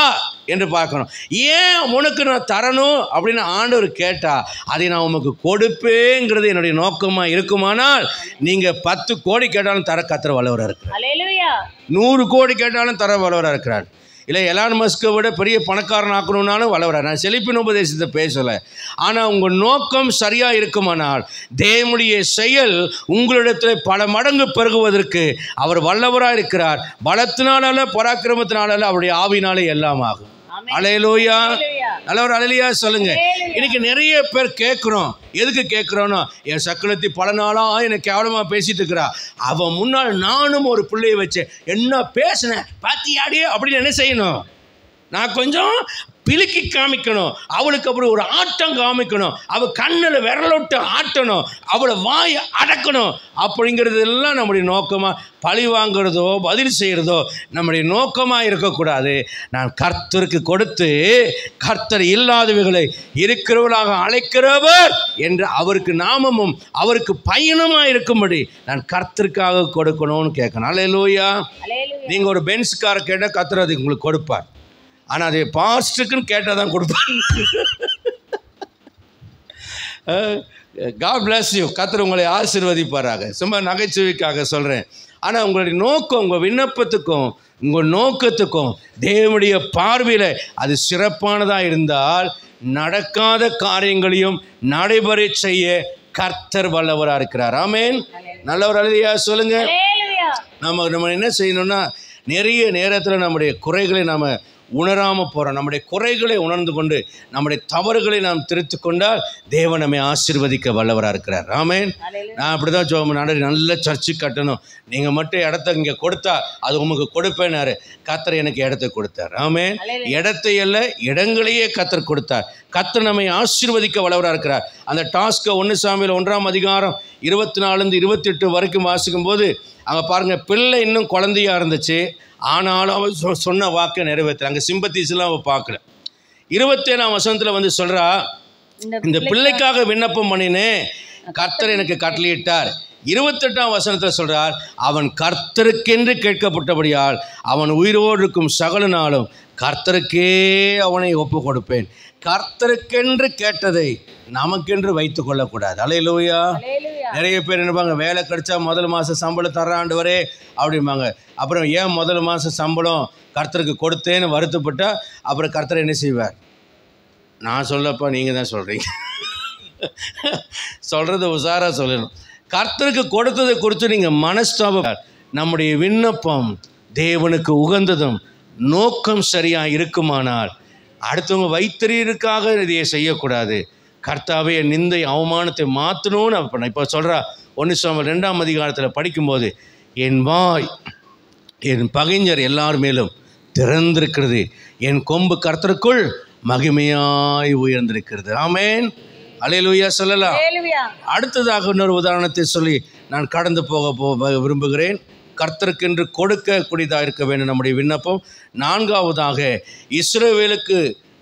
என்று பார்க்கணும். ஏன் உனக்கு நான் தரணும் அப்படின்னு ஆண்டவர் கேட்டால் அதை நான் உமக்கு கொடுப்பேங்கிறது என்னுடைய நோக்கமாக இருக்குமானால் நீங்கள் 10 கோடி கேட்டாலும் தர கர்த்தர் வல்லவராக இருக்கிறார். 100 கோடி கேட்டாலும் தர வல்லவராக இருக்கிறார். இல்லை எலான் மஸ்கை விட பெரிய பணக்காரன் ஆக்கணும்னாலும் வளவரார். நான் செழிப்பின் உபதேசத்தை பேசலை. ஆனால் உங்கள் நோக்கம் சரியாக இருக்குமானால் தேவனுடைய செயல் உங்களிடத்தில் பல மடங்கு பெருகுவதற்கு அவர் வல்லவராக இருக்கிறார். பலத்தினால பராக்கிரமத்தினால அவருடைய ஆவினாலே எல்லாம் ஆகும். அல்லேலூயா. நல்லவர் அல்லேலூயா சொல்லுங்க. இன்னைக்கு நிறைய பேர் கேட்குறோம். எதுக்கு கேட்குறோன்னா, என் சக்கலத்தி பல நாளாக என்னை கேவலமாக பேசிட்டு இருக்கிறா, அவன் முன்னால் நானும் ஒரு பிள்ளையை வச்சேன், என்ன பேசினேன் பாத்தியாடியே அப்படின்னு என்ன செய்யணும்? நான் கொஞ்சம் பிலுக்கி காமிக்கணும், அவளுக்கு அப்புறம் ஒரு ஆட்டம் காமிக்கணும், அவள் கண்ணில் விரலொட்டு ஆட்டணும், அவளை வாயை அடக்கணும். அப்படிங்கிறதெல்லாம் நம்முடைய நோக்கமாக, பழி வாங்கிறதோ பதில் செய்கிறதோ நம்முடைய நோக்கமாக இருக்கக்கூடாது. நான் கர்த்தருக்கு கொடுத்து கர்த்தர் இல்லாதவைகளை இருக்கிறவர்களாக அழைக்கிறவர் என்று அவருக்கு நாமமும் அவருக்கு பயணமாக இருக்கும்படி நான் கர்த்தருக்காக கொடுக்கணும்னு கேட்கணும். அல்லேலூயா. நீங்கள் ஒரு பென்ஸ் காரை கேட்டால் கர்த்தர் அதுக்கு உங்களுக்கு கொடுப்பார். ஆனால் அது பாஸ்ட்டுக்குன்னு கேட்டால் தான் கொடுப்பார். God bless you. கர்த்தர் உங்களை ஆசீர்வதிப்பாராக. சும்மா நகைச்சுவைக்காக சொல்கிறேன். ஆனால் உங்களுடைய நோக்கம், உங்கள் விண்ணப்பத்துக்கும் உங்கள் நோக்கத்துக்கும் தேவனுடைய பார்வையில் அது சிறப்பானதாக இருந்தால் நடக்காத காரியங்களையும் நடைபெற செய்ய கர்த்தர் வல்லவராக இருக்கிறார். ஆமென். நல்லவர் அல்லேலூயா சொல்லுங்கள். நம்ம என்ன செய்யணும்னா, நிறைய நேரத்தில் நம்முடைய குறைகளை நாம் உணராமல் போகிறோம். நம்முடைய குறைகளை உணர்ந்து கொண்டு நம்முடைய தவறுகளை நாம் திருத்தி கொண்டால் தேவன் நம்மை ஆசீர்வதிக்க வல்லவராக இருக்கிறார். ஆமென். நான் அப்படி தான் ஜோம் நல்ல சர்ச்சு கட்டணும், நீங்கள் மட்டும் இடத்த இங்கே கொடுத்தா அது உங்களுக்கு கொடுப்பேனாரு. கர்த்தர் எனக்கு இடத்தை கொடுத்தார். ஆமென். இடத்தை அல்ல, இடங்களையே கர்த்தர் கொடுத்தார். கர்த்தர் நம்மை ஆசீர்வதிக்க வல்லவராக இருக்கிறார். அந்த டாஸ்கை 1 சாமுவேல் 1ஆம் அதிகாரம் 24-28 வரைக்கும் வாசிக்கும் போது அங்கே பாருங்கள், பிள்ளை இன்னும் குழந்தையாக இருந்துச்சு, ஆனாலும் அவன் சொன்ன வாக்கை நிறைவேற்ற அங்கே சிம்பத்தீஸ்லாம் அவள் பார்க்கல. 27ஆம் வசனத்தில் வந்து சொல்கிறா, இந்த பிள்ளைக்காக விண்ணப்பம் பண்ணினேன், கர்த்தர் எனக்கு கட்டளையிட்டார். 28ஆம் வசனத்தில் சொல்கிறார், அவன் கர்த்தருக்கென்று கேட்கப்பட்டபடியால் அவன் உயிரோடு இருக்கும் சகல நாளும் கர்த்தருக்கே அவனை ஒப்பு கொடுப்பேன். கர்த்தருக்கென்று கேட்டதை நமக்கென்று வைத்து கொள்ளக்கூடாது. அல்லேலூயா. நிறைய பேர் என்னப்பாங்க, வேலை கிடைச்சா முதல் மாதம் சம்பளம் தர்றாண்டவரே அப்படிம்பாங்க. அப்புறம் ஏன் முதல் மாதம் சம்பளம் கர்த்தருக்கு கொடுத்தேன்னு வருத்தப்பட்டால் அப்புறம் கர்த்தர் என்ன செய்வார்? நான் சொல்லப்பா, நீங்கள் தான் சொல்கிறீங்க. சொல்கிறது உஷாராக சொல்லணும். கர்த்தருக்கு கொடுத்ததை குறித்து நீங்கள் மனஸ்தாபம். நம்முடைய விண்ணப்பம் தேவனுக்கு உகந்ததும் நோக்கம் சரியாக இருக்குமானால் அடுத்தவங்க வைத்திரியருக்காக இதையை செய்யக்கூடாது. கர்த்தாவே என் நிந்தை அவமானத்தை மாற்றணும்னு அப்போ இப்போ சொல்கிறா. 1 சாமுவேல் 2ஆம் அதிகாரத்தில் படிக்கும்போது, என் வாய் என் பகைஞர் எல்லார் மேலும் திறந்திருக்கிறது, என் கொம்பு கர்த்தருக்குள் மகிமையாய் உயர்ந்திருக்கிறது. ஆமென். அல்லேலூயா சொல்லலாம். அடுத்ததாக இன்னொரு உதாரணத்தை சொல்லி நான் கடந்து போக விரும்புகிறேன். கர்த்தருக்கென்று கொடுக்கக்கூடியதாக இருக்க வேண்டும் நம்முடைய விண்ணப்பம். 4ஆவதாக இஸ்ரவேலுக்கு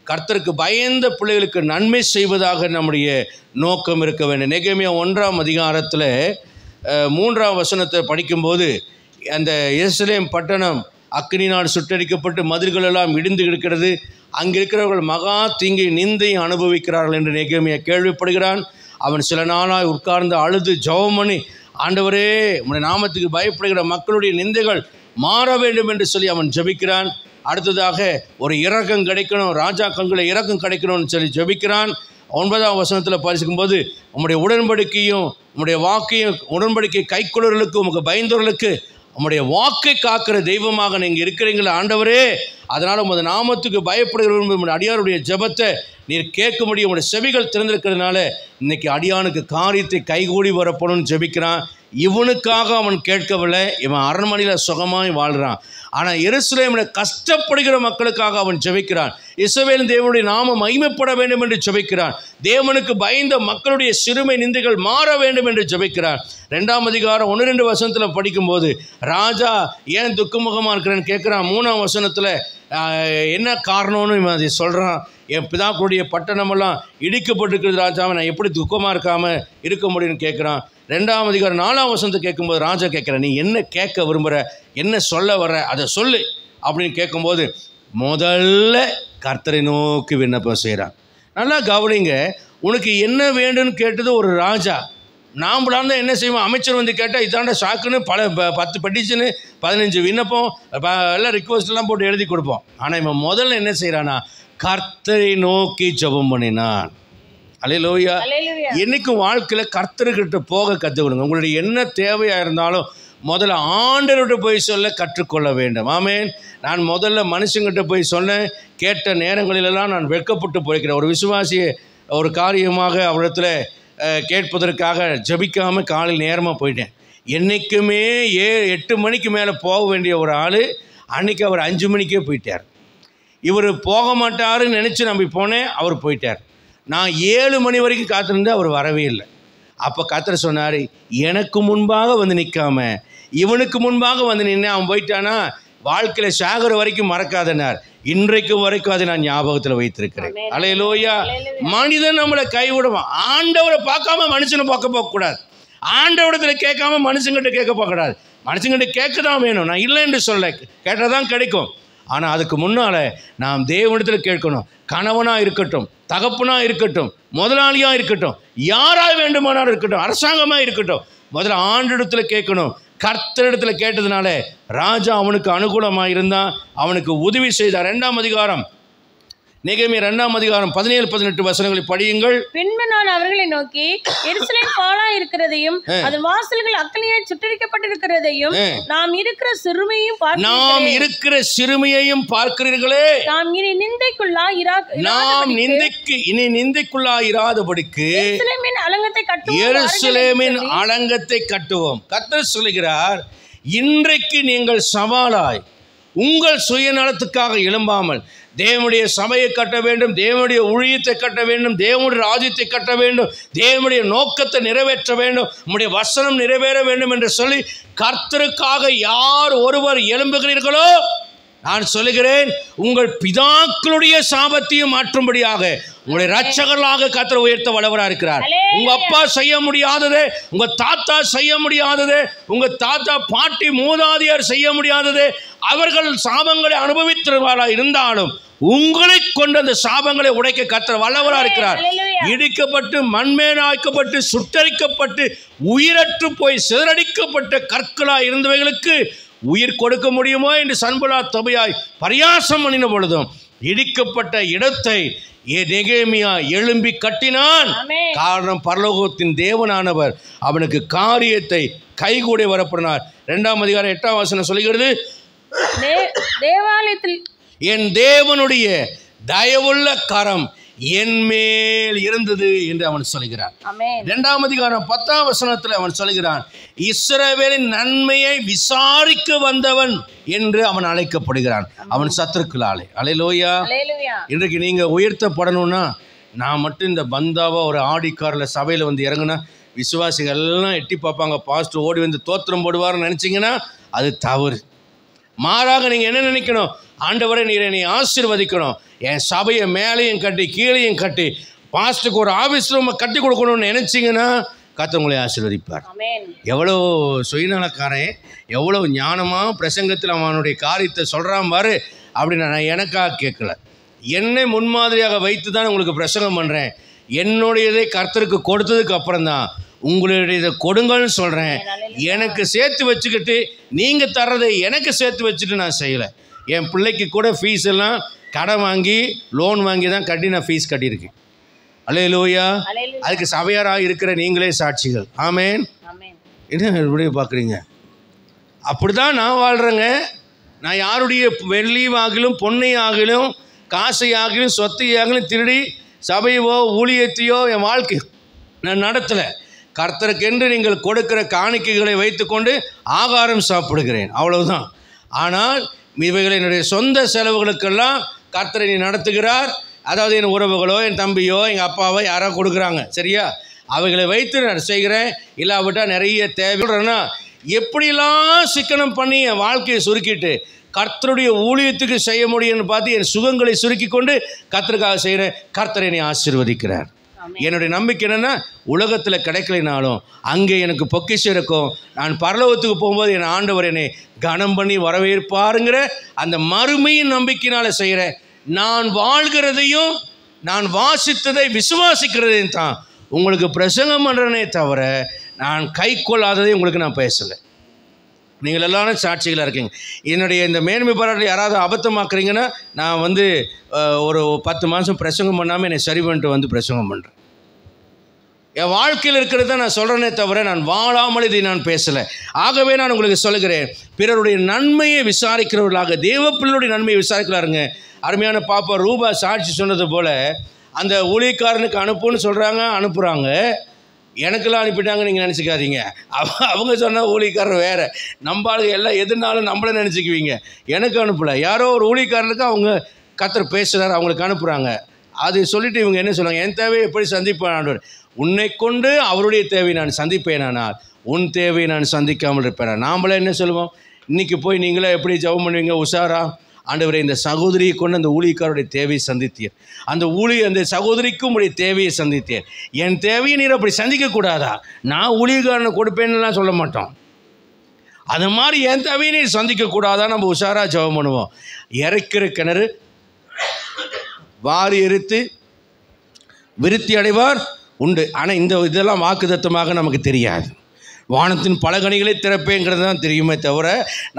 கர்த்தருக்கு பயந்த பிள்ளைகளுக்கு நன்மை செய்வதாக நம்முடைய நோக்கம் இருக்க வேண்டும். நெகேமியா 1ஆம் அதிகாரத்தில் 3ஆம் வசனத்தை படிக்கும்போது, அந்த எருசலேம் பட்டணம் அக்கினினால் சுட்டரிக்கப்பட்டு மதில்கள் எல்லாம் இடிந்து கிடக்கிறது, அங்கே இருக்கிறவர்கள் மகா தீங்கை நிந்தையும் அனுபவிக்கிறார்கள் என்று நெகேமியா கேள்விப்படுகிறான். அவன் சில நாளாய் உட்கார்ந்து அழுது ஜெபம் பண்ணி, ஆண்டவரே உம்முடைய நாமத்துக்கு பயப்படுகிற மக்களுடைய நிந்தைகள் மாற வேண்டும் என்று சொல்லி அவன் ஜெபிக்கிறான். அடுத்ததாக ஒரு இரக்கம் கிடைக்கணும், ராஜா கண்களை இரக்கம் கிடைக்கணும்னு சொல்லி ஜெபிக்கிறான். 9ஆம் வசனத்தில் பரிசிக்கும்போது, உம்முடைய உடன்படிக்கையும் உம்முடைய வாக்கையும் உடன்படிக்கை கைக்கொள்ளர்களுக்கு உமக்கு பயந்தவர்களுக்கு உம்முடைய வாக்கை காக்கிற தெய்வமாக நீங்கள் இருக்கிறீங்களா ஆண்டவரே, அதனால் உமது நாமத்துக்கு பயப்படுகிற அடியாருடைய ஜெபத்தை நீர் கேட்க முடியும், உங்களுடைய செவிகள் திறந்திருக்கிறதுனால இன்னைக்கு அடியானுக்கு காரியத்தை கைகூடி வரப்போணும்னு ஜெபிக்கிறான். இவனுக்காக அவன் கேட்கவில்லை, இவன் அரண்மனையில் சுகமாய் வாழ்கிறான். ஆனால் எருசலேமில் கஷ்டப்படுகிற மக்களுக்காக அவன் ஜெபிக்கிறான். இஸ்ரவேலின் தேவனுடைய நாமம் மகிமைப்பட வேண்டும் என்று ஜெபிக்கிறான். தேவனுக்கு பயந்த மக்களுடைய சிறுமை நிந்தைகள் மாற வேண்டும் என்று ஜெபிக்கிறான். 2ஆம் அதிகாரம் 1-2 வசனத்தில் படிக்கும்போது, ராஜா ஏன் துக்கமுகமாக இருக்கிறேன்னு கேட்குறான். 3ஆம் வசனத்தில் என்ன காரணம்னு இவன் அதை சொல்கிறான். என் பிதாக்களுடைய பட்டணமெல்லாம் இடிக்கப்பட்டிருக்கிறது ராஜாவை, நான் எப்படி துக்கமாக இருக்காமல் இருக்க முடியும்னு கேட்குறான். 2ஆம் அதிகாரம் 4ஆம் வசனத்தை கேட்கும்போது ராஜா கேட்குறேன், நீ என்ன கேட்க விரும்புகிற, என்ன சொல்ல வர்ற, அதை சொல்லு அப்படின்னு கேட்கும்போது முதல்ல கர்த்தரை நோக்கி விண்ணப்பம் செய்கிறான். நல்லா கவனிங்க, உனக்கு என்ன வேண்டும்னு கேட்டது ஒரு ராஜா. நாம்பளாம் தான் என்ன செய்வோம், அமைச்சர் வந்து கேட்டால் இதாண்ட ஷாக்குன்னு 10 பெட்டிஷனு 15 விண்ணப்பம் எல்லாம் ரிக்வஸ்ட்லாம் போட்டு எழுதி கொடுப்போம். ஆனால் இவன் முதல்ல என்ன செய்கிறானா, கர்த்தரை நோக்கி ஜெபம் பண்ணினான். அல்லேலூயா. என்னைக்கும் வாழ்க்கையில் கர்த்தர்கிட்ட போக கற்றுக்கணுங்க. உங்களுடைய என்ன தேவையாக இருந்தாலும் முதல்ல ஆண்டவர்கிட்ட போய் சொல்ல கற்றுக்கொள்ள வேண்டும். ஆமென். நான் முதல்ல மனுஷங்கிட்ட போய் சொன்னேன், கேட்ட நேரங்களிலெல்லாம் நான் வெட்கப்பட்டு போய்க்கிறேன். ஒரு விசுவாசியை ஒரு காரியமாக அவரிடத்தில் கேட்பதற்காக ஜபிக்காமல் காலையில் நேரமாக போயிட்டேன். என்றைக்குமே 8 மணிக்கு மேலே போக வேண்டிய ஒரு ஆள் அன்றைக்கி அவர் 5 மணிக்கே போயிட்டார். இவர் போக மாட்டாருன்னு நினச்சி நம்பி போனேன், அவர் போயிட்டார். நான் 7 மணி வரைக்கும் காத்திருந்து அவர் வரவே இல்லை. அப்போ கர்த்தர் சொன்னார், எனக்கு முன்பாக வந்து நிற்காம இவனுக்கு முன்பாக வந்து நின்று அவன் போயிட்டானா வாழ்க்கையில் சாகர வரைக்கும் மறக்காதனார். இன்றைக்கு வரைக்கும் அதை நான் ஞாபகத்தில் வைத்திருக்கிறேன். அல்லேலூயா. மனிதன் நம்மளை கைவிடுவான். ஆண்டவரை பார்க்காம மனுஷனை பார்க்க போகக்கூடாது. ஆண்டவரத்தில் கேட்காம மனுஷங்கிட்ட கேட்க போகக்கூடாது. மனுஷங்கிட்ட கேட்க தான் வேணும், நான் இல்லை என்று சொல்ல, கேட்டால் தான் கிடைக்கும். ஆனால் அதுக்கு முன்னால் நாம் தேவனிடத்தில் கேட்கணும். கணவனாக இருக்கட்டும், தகப்பனாக இருக்கட்டும், முதலாளியாக இருக்கட்டும், யாராக வேண்டுமானாலும் இருக்கட்டும், அரசாங்கமாக இருக்கட்டும், முதல்ல ஆண்டிடத்தில் கேட்கணும். கர்த்தரிடத்தில் கேட்டதுனால ராஜா அவனுக்கு அனுகூலமாக இருந்தான், அவனுக்கு உதவி செய்தார். 2ஆம் அதிகாரம் நெகேமியா 2ஆம் அதிகாரம் 17-18 வசனங்களை படியுங்கள்.
பின்பு நான் அவர்களை நோக்கி, எருசலேம் பாழா இருக்கிறதையும் அதன் வாசல்கள் அக்கினியால் சுட்டரிக்கப்பட்டிருக்கிறதையும் நாம் இருக்கிற சிறுமையையும் பார்க்கிறீர்களே. நாம் இனி நிந்தைக்குள்ளாயிராதபடிக்கு எருசலேமின் அலங்கத்தை கட்டுவோம். கர்த்தர் சொல்கிறார், இன்றைக்கு நீங்கள் சவாலாய் உங்கள் சுயநலத்துக்காக எழும்பாமல் தேவனுடைய சபையை கட்ட வேண்டும், தேவனுடைய ஊழியத்தை கட்ட வேண்டும், தேவனுடைய ராஜ்யத்தை கட்ட வேண்டும், தேவனுடைய நோக்கத்தை நிறைவேற்ற வேண்டும், நம்முடைய வசனம் நிறைவேற வேண்டும் என்று சொல்லி கர்த்தருக்காக யார் ஒருவர் எழும்புகிறீர்களோ, நான் சொல்லுகிறேன், உங்கள் பிதாக்களுடைய சாபத்தையும் மாற்றும்படியாக உங்களுடைய இரட்சகர்களாக கர்த்தர் உயர்த்த வல்லவராக இருக்கிறார். உங்க அப்பா செய்ய முடியாதது, உங்க தாத்தா செய்ய முடியாதது, உங்க தாத்தா பாட்டி மூதாதையர் செய்ய முடியாதது, அவர்கள் சாபங்களை அனுபவித்தவர்களாக இருந்தாலும் உங்களை கொண்டு அந்த சாபங்களை உடைக்க கர்த்தர் வல்லவராக இருக்கிறார். இடிக்கப்பட்டு மண்மேனாக்கப்பட்டு சுட்டரிக்கப்பட்டு உயிரற்று போய் சிதறடிக்கப்பட்ட கற்களாய் இருந்தவைகளுக்கு உயிர் கொடுக்க முடியுமோ என்று சன்பலாத் தொபியாய் பரியாசம் பண்ணின பொழுதும் இடிக்கப்பட்ட இடத்தை நெகேமியா எழும்பி கட்டினான். காரணம், பரலோகத்தின் தேவனானவர் அவனுக்கு காரியத்தை கைகூட வரப்படினார். 2ஆம் அதிகாரம் 8ஆம் வசனம் சொல்கிறது, தேவாலயத்தில்
என் தேவனுடைய தயவுள்ள கரம் என் மேல் இருந்தது என்று அவன் சொல்கிறான். 2ஆம் அதிகாரம் 10ஆம் வசனத்தில் அவன் சொல்கிறான், இஸ்ரவேலின் நன்மையை விசாரிக்க வந்தவன் என்று அவன் அழைக்கப்படுகிறான். அவன் சத்துருக்களாலே. அல்லேலூயா. இன்றைக்கு நீங்க உயர்த்தப்படணும்னா, நான் மட்டும் இந்த பந்தாவா ஒரு ஆடிக்காரில் சபையில் வந்து இறங்குனா விசுவாசிகள் எல்லாம் எட்டி பார்ப்பாங்க, பாஸ்டர் ஓடி வந்து தோத்திரம் போடுவார்னு நினைச்சிங்கன்னா அது தவறு. மாறாக நீங்கள் என்ன நினைக்கணும், ஆண்டவரை நீர் என்னை ஆசீர்வதிக்கணும், என் சபையை மேலேயும் கட்டி கீழேயும் கட்டி பாஸ்டருக்கு ஒரு ஆஃபீஸ் ரூமை கட்டி கொடுக்கணும்னு நினச்சிங்கன்னா கர்த்தர் உங்களை ஆசீர்வதிப்பார். எவ்வளோ சுயநலக்காரன், எவ்வளோ ஞானமாக பிரசங்கத்தில் அவனுடைய காரியத்தை சொல்கிறான் பாரு அப்படின்னு நான் எனக்காக கேட்கல, என்னை முன்மாதிரியாக வைத்து தான் உங்களுக்கு பிரசங்கம் பண்ணுறேன். என்னுடையதை கர்த்தருக்கு கொடுத்ததுக்கு அப்புறம்தான் உங்களுடையதை கொடுங்கள்னு சொல்கிறேன். எனக்கு சேர்த்து வச்சுக்கிட்டு நீங்கள் தர்றதை எனக்கு சேர்த்து வச்சுட்டு நான் செய்யலை. என் பிள்ளைக்கு கூட ஃபீஸ் எல்லாம் கடன் வாங்கி லோன் வாங்கி தான் கட்டி நான் ஃபீஸ் கட்டியிருக்கேன். அல்லேலூயா. அதுக்கு சபையாராக இருக்கிற நீங்களே சாட்சிகள். ஆமேன். என்ன இப்படியே பார்க்குறீங்க? அப்படி தான் நான் வாழ்கிறேங்க. நான் யாருடைய வெள்ளி ஆகிலும் பொன்னை ஆகிலும் காசை ஆகிலும் சொத்தை ஆகிலும் திருடி சபையோ ஊழியத்தையோ என் வாழ்க்கை நான் நடத்தலை. கர்த்தருக்கென்று நீங்கள் கொடுக்கிற காணிக்கைகளை வைத்துக்கொண்டு ஆகாரம் சாப்பிடுகிறேன், அவ்வளவுதான். ஆனால் இவைகளை என்னுடைய சொந்த செலவுகளுக்கெல்லாம் கர்த்தரை நீ நடத்துகிறார். அதாவது என் உறவுகளோ என் தம்பியோ எங்கள் அப்பாவோ யாரோ கொடுக்குறாங்க, சரியா? அவைகளை வைத்து நான் செய்கிறேன். இல்லாவிட்டால் நிறைய தேவைன்னா எப்படிலாம் சிக்கனம் பண்ணி என் வாழ்க்கையை சுருக்கிட்டு கர்த்தருடைய ஊழியத்துக்கு செய்ய முடியும்னு பார்த்து என் சுகங்களை சுருக்கி கொண்டு கர்த்தருக்காக செய்கிறேன். கர்த்தரை என்னை ஆசீர்வதிக்கிறார். என்னுடைய நம்பிக்கை என்னென்னா, உலகத்தில் கிடைக்கலைனாலும் அங்கே எனக்கு பொக்கிஷம் இருக்கும். நான் பரலோகத்துக்கு போகும்போது என் ஆண்டவர் என்னை கனம் பண்ணி வரவேற்பாருங்கிற அந்த மறுமையின் நம்பிக்கையினால் செய்கிறேன். நான் வாழ்கிறதையும் நான் வாசித்ததை விசுவாசிக்கிறதையும் தான் உங்களுக்கு பிரசங்கம் பண்ணுறனே தவிர நான் கை கொள்ளாததை உங்களுக்கு நான் பேசலை. நீங்கள் எல்லாரும் சாட்சிகளாக இருக்கீங்க. என்னுடைய இந்த மேன்மை பாராட்டில் யாராவது அபத்தமாக்குறீங்கன்னா நான் வந்து ஒரு 10 மாதம் பிரசங்கம் பண்ணாமல் என்னை சரி பண்ணிட்டு வந்து பிரசங்கம் பண்ணுறேன். என் வாழ்க்கையில் இருக்கிறத நான் சொல்கிறேனே தவிர நான் வாழாமல் இதை நான் பேசலை. ஆகவே நான் உங்களுக்கு சொல்கிறேன், பிறருடைய நன்மையை விசாரிக்கிறவர்களாக தேவப்பிள்ளையுடைய நன்மையை விசாரிக்கிறாருங்க. அருமையான பாப்பா ரூபா சாட்சி சொன்னது போல் அந்த ஊழியக்காரனுக்கு அனுப்புன்னு சொல்கிறாங்க, அனுப்புகிறாங்க. எனக்கெல்லாம் அனுப்பிட்டாங்க நீங்கள் நினச்சிக்காதீங்க. அவங்க சொன்ன ஊழியக்காரர் வேறு. நம்ம ஆளுங்க எல்லாம் எதுனாலும் நம்மளை நினச்சிக்குவீங்க. எனக்கு அனுப்பலை, யாரோ ஒரு ஊழியக்காரனுக்கு அவங்க கர்த்தர் பேசுகிறார், அவங்களுக்கு அனுப்புகிறாங்க. அது சொல்லிவிட்டு இவங்க என்ன சொல்லுவாங்க, என் தேவையை எப்படி சந்திப்பேன் ஆண்டவர்? உன்னை கொண்டு அவருடைய தேவையை நான் சந்திப்பேனானால் உன் தேவையை நான் சந்திக்காமல் இருப்பேனா? நாமளே என்ன சொல்லுவோம், இன்றைக்கி போய் நீங்களே எப்படி ஜெபம் பண்ணுவீங்க, உஷாரா? ஆண்டவரை இந்த சகோதரியை கொண்டு அந்த ஊழியக்காரருடைய தேவையை சந்தித்தீர், அந்த சகோதரிக்கும் உடைய தேவையை சந்தித்தீர், என் தேவையை நீர் அப்படி சந்திக்கக்கூடாதா? நான் ஊழியக்காரனை கொடுப்பேன்னுலாம் சொல்ல மாட்டோம். அது மாதிரி என் தேவையை நீர் சந்திக்கக்கூடாதா? நம்ம உஷாராக ஜெபம் பண்ணுவோம். இறைக்கிற கிணறு வாரி எரித்து விருத்தி அடைவார் உண்டு. ஆனால் இதெல்லாம் வாக்குத்தத்தமாக நமக்கு தெரியாது. வானத்தின் பல கனிகளை திறப்பேங்கிறது தான் தெரியுமே தவிர